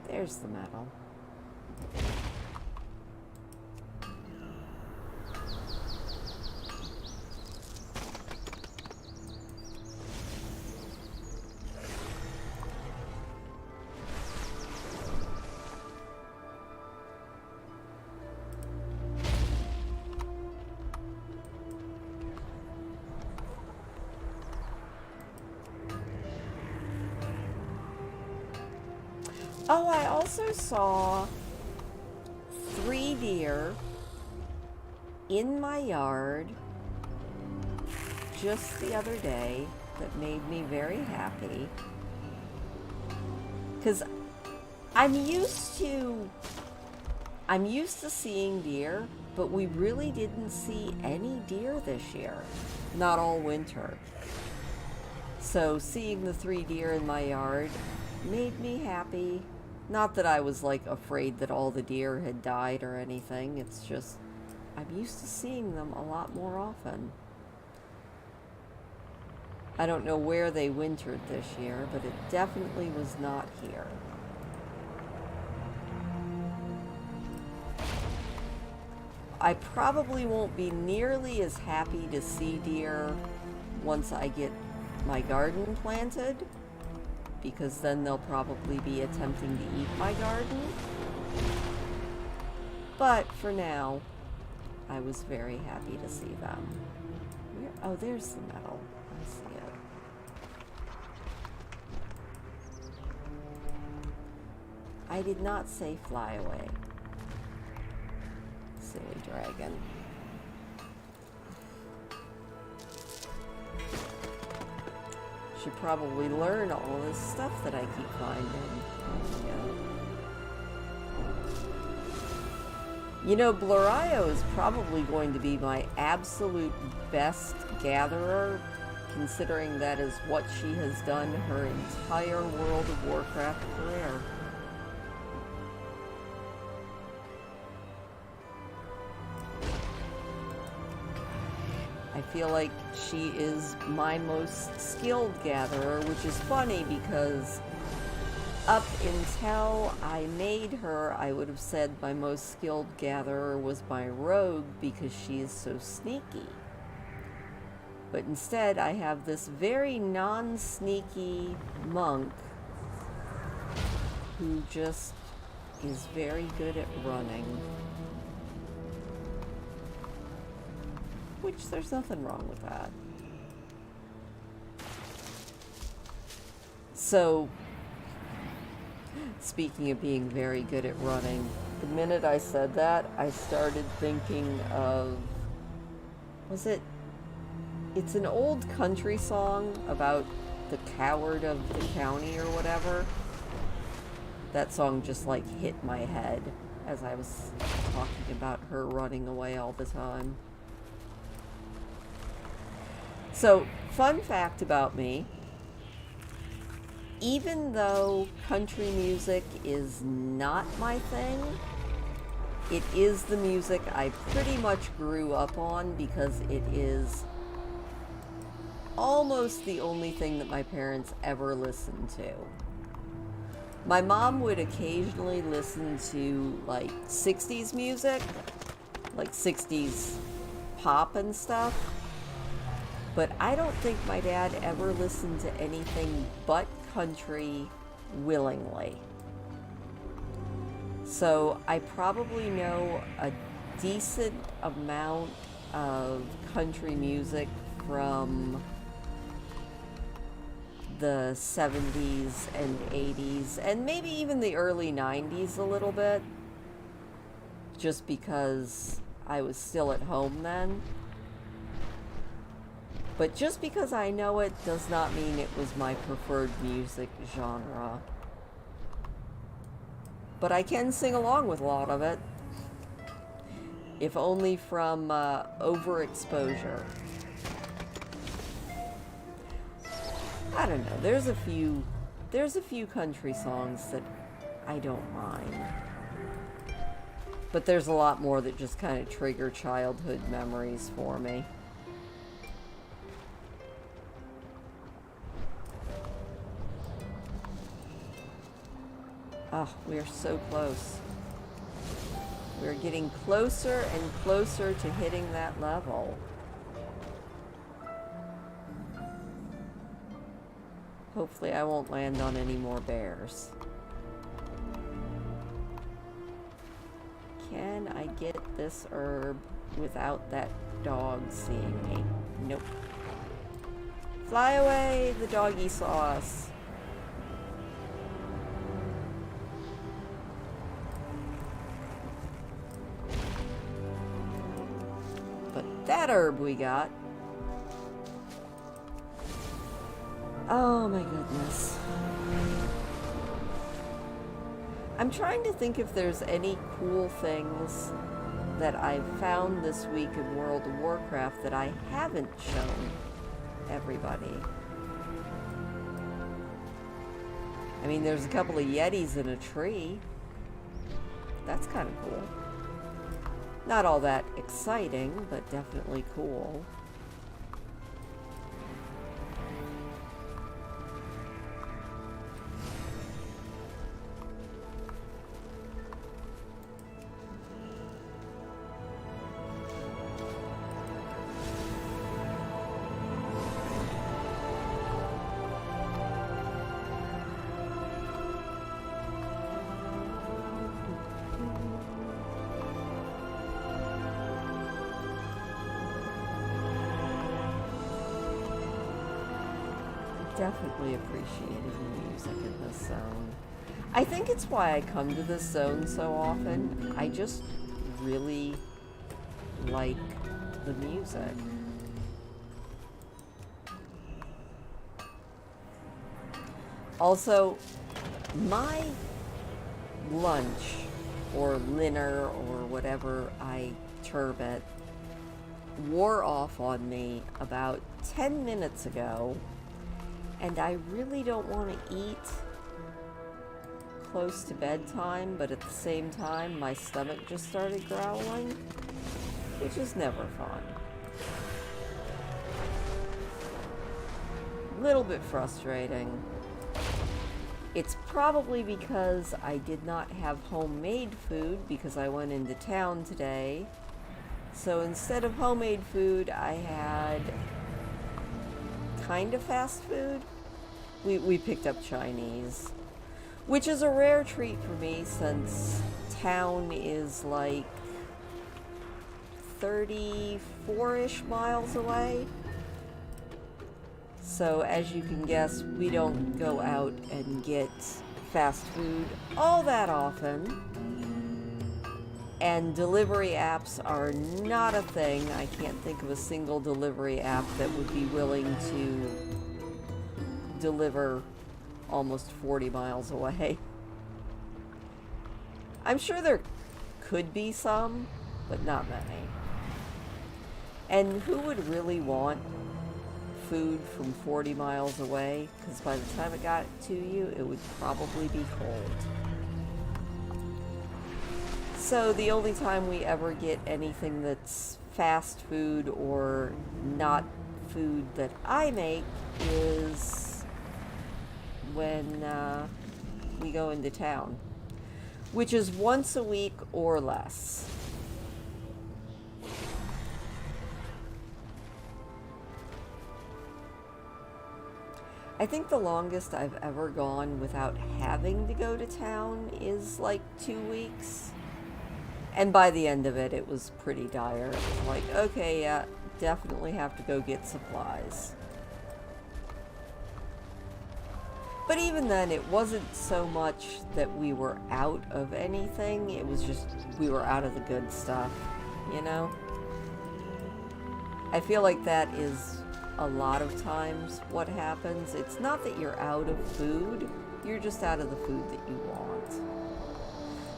There's the metal. Oh, I also saw 3 deer in my yard just the other day that made me very happy. Because I'm used to seeing deer, but we really didn't see any deer this year. Not all winter. So seeing the 3 deer in my yard made me happy. Not that I was like afraid that all the deer had died or anything. It's just I'm used to seeing them a lot more often. I don't know where they wintered this year, but it definitely was not here. I probably won't be nearly as happy to see deer once I get my garden planted, because then they'll probably be attempting to eat my garden. But for now, I was very happy to see them. Oh, there's the metal. I see it. I did not say fly away. Silly dragon. Should probably learn all this stuff that I keep finding. You know, Blarryo is probably going to be my absolute best gatherer, considering that is what she has done her entire World of Warcraft career. I feel like she is my most skilled gatherer, which is funny because up until I made her, I would have said my most skilled gatherer was my rogue because she is so sneaky. But instead, I have this very non-sneaky monk who just is very good at running. Which there's nothing wrong with that. So, speaking of being very good at running, the minute I said that, I started thinking of, it's an old country song about the coward of the county or whatever. That song just like hit my head as I was talking about her running away all the time. So, fun fact about me, even though country music is not my thing, it is the music I pretty much grew up on because it is almost the only thing that my parents ever listened to. My mom would occasionally listen to like 60s music, like 60s pop and stuff. But I don't think my dad ever listened to anything but country willingly. So I probably know a decent amount of country music from the 70s and 80s, and maybe even the early 90s a little bit, just because I was still at home then. But just because I know it does not mean it was my preferred music genre. But I can sing along with a lot of it, if only from overexposure. I don't know, there's a few There's a few country songs that I don't mind. But there's a lot more that just kind of trigger childhood memories for me. Oh, we are so close. We're getting closer and closer to hitting that level. Hopefully I won't land on any more bears. Can I get this herb without that dog seeing me? Nope. Fly away, the doggy saw us. But that herb we got. Oh my goodness. I'm trying to think if there's any cool things that I've found this week in World of Warcraft that I haven't shown everybody. I mean, there's a couple of Yetis in a tree. That's kind of cool. Not all that exciting, but definitely cool. Definitely appreciating the music in this zone. I think it's why I come to this zone so often. I just really like the music. Also, my lunch, or dinner, or whatever I term it, wore off on me about 10 minutes ago. And I really don't want to eat close to bedtime, but at the same time, my stomach just started growling, which is never fun. A little bit frustrating. It's probably because I did not have homemade food because I went into town today. So instead of homemade food, I had kind of fast food. We picked up Chinese, which is a rare treat for me since town is like 34-ish miles away. So as you can guess, we don't go out and get fast food all that often. And delivery apps are not a thing. I can't think of a single delivery app that would be willing to deliver almost 40 miles away. I'm sure there could be some, but not many. And who would really want food from 40 miles away? Because by the time it got to you, it would probably be cold. So the only time we ever get anything that's fast food or not food that I make is when we go into town, which is once a week or less. I think the longest I've ever gone without having to go to town is like 2 weeks. And by the end of it, it was pretty dire. It was like, okay, yeah, definitely have to go get supplies. But even then, it wasn't so much that we were out of anything. It was just we were out of the good stuff, you know? I feel like that is a lot of times what happens. It's not that you're out of food. You're just out of the food that you want.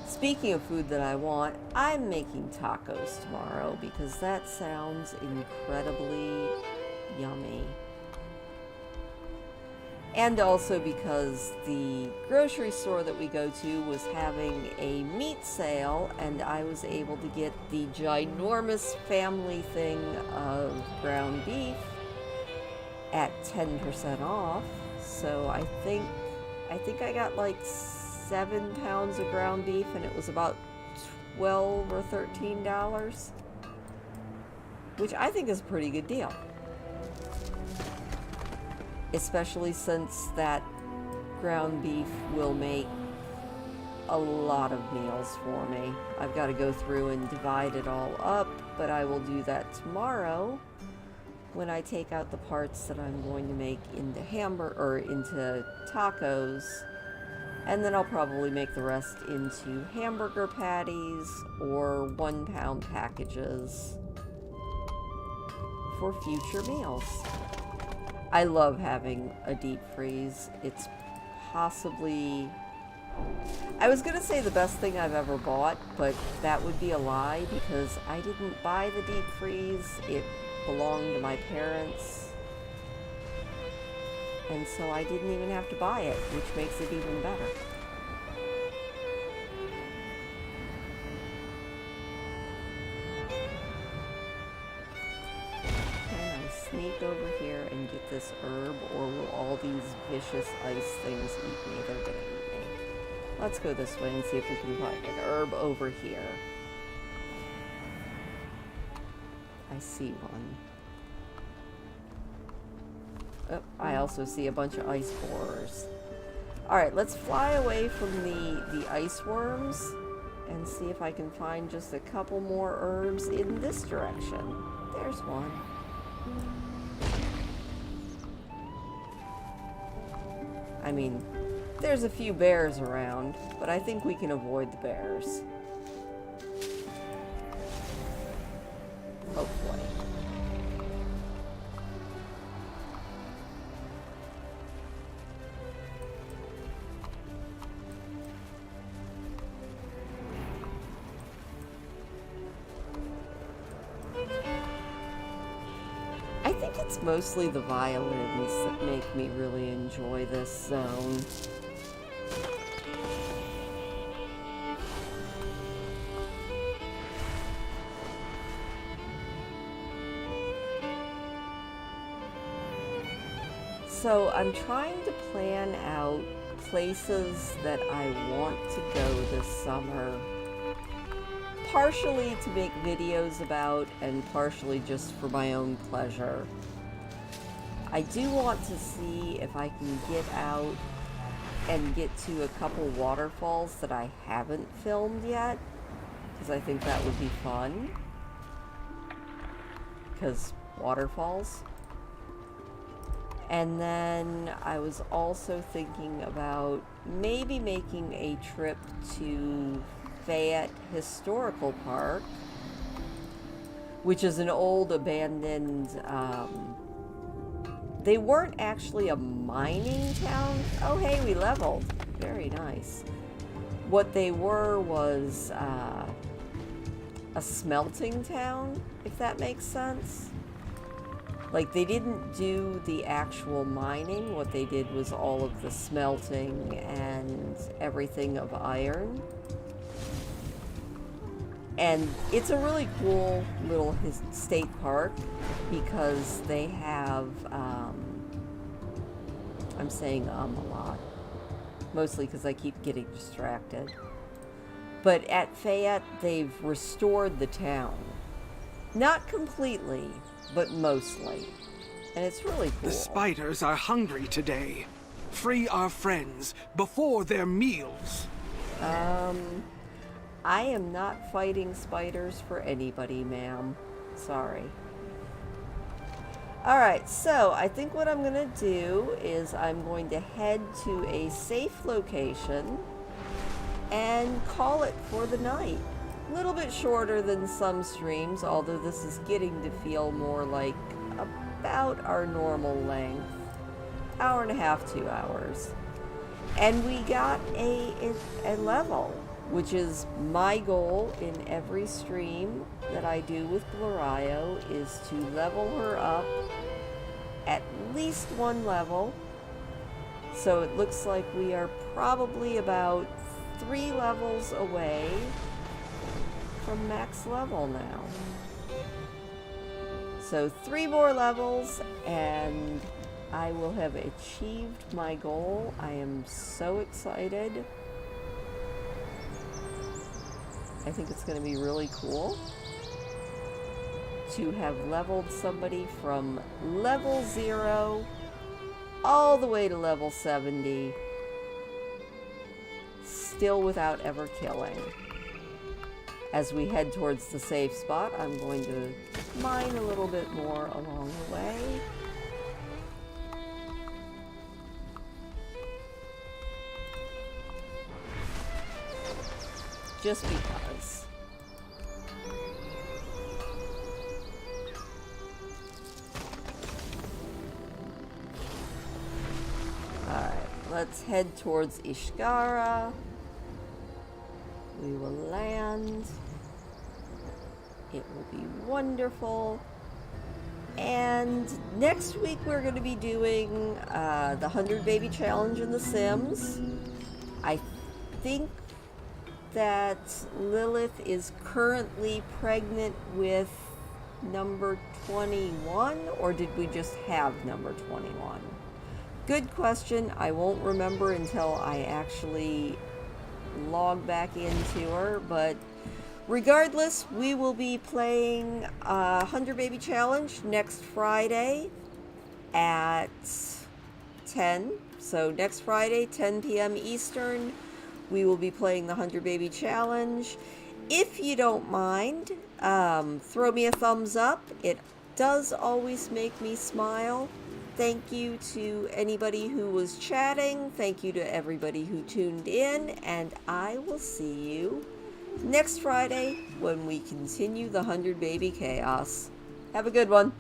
Speaking of food that I want, I'm making tacos tomorrow because that sounds incredibly yummy. And also because the grocery store that we go to was having a meat sale, and I was able to get the ginormous family thing of ground beef at 10% off. So I think I got like 7 pounds of ground beef, and it was about $12 or $13, which I think is a pretty good deal. Especially since that ground beef will make a lot of meals for me. I've got to go through and divide it all up, but I will do that tomorrow when I take out the parts that I'm going to make into into tacos, and then I'll probably make the rest into hamburger patties or 1-pound packages for future meals. I love having a deep freeze. It's possibly, I was gonna say the best thing I've ever bought, but that would be a lie because I didn't buy the deep freeze. It belonged to my parents. And so I didn't even have to buy it, which makes it even better. Sneak over here and get this herb, or will all these vicious ice things eat me? They're gonna eat me. Let's go this way and see if we can find an herb over here. I see one. Oh, I also see a bunch of ice borers. Alright, let's fly away from the ice worms and see if I can find just a couple more herbs in this direction. There's one. I mean, there's a few bears around, but I think we can avoid the bears. Hopefully. I think it's mostly the violins that make me really enjoy this zone. So I'm trying to plan out places that I want to go this summer. Partially to make videos about, and partially just for my own pleasure. I do want to see if I can get out and get to a couple waterfalls that I haven't filmed yet, because I think that would be fun. Because waterfalls. And then I was also thinking about maybe making a trip to Fayette Historical Park, which is an old abandoned, they weren't actually a mining town. Oh hey, we leveled. Very nice. What they were was a smelting town, if that makes sense. Like, they didn't do the actual mining. What they did was all of the smelting and everything of iron. And it's a really cool little state park because they have, I'm saying a lot, mostly because I keep getting distracted. But at Fayette, they've restored the town. Not completely, but mostly. And it's really cool. The spiders are hungry today. Free our friends before their meals. I am not fighting spiders for anybody, ma'am. Sorry. Alright, so I think what I'm going to do is I'm going to head to a safe location and call it for the night. A little bit shorter than some streams, although this is getting to feel more like about our normal length. Hour and a half, 2 hours. And we got a level, which is my goal in every stream that I do with Blarryo, is to level her up at least 1 level So it looks like we are probably about 3 levels away from max level now. So 3 more levels and I will have achieved my goal. I am so excited. I think it's going to be really cool to have leveled somebody from level 0 all the way to level 70, still without ever killing. As we head towards the safe spot, I'm going to mine a little bit more along the way. Just because. Alright, let's head towards Ishgara. We will land. It will be wonderful. And next week we're going to be doing the 100 Baby Challenge in The Sims. I think that Lilith is currently pregnant with number 21, or did we just have number 21? Good question. I won't remember until I actually log back into her, but regardless, we will be playing 100 Baby Challenge next Friday at 10. So next Friday, 10 p.m. Eastern, we will be playing the 100 Baby Challenge. If you don't mind, throw me a thumbs up. It does always make me smile. Thank you to anybody who was chatting. Thank you to everybody who tuned in. And I will see you next Friday when we continue the 100 Baby Chaos. Have a good one.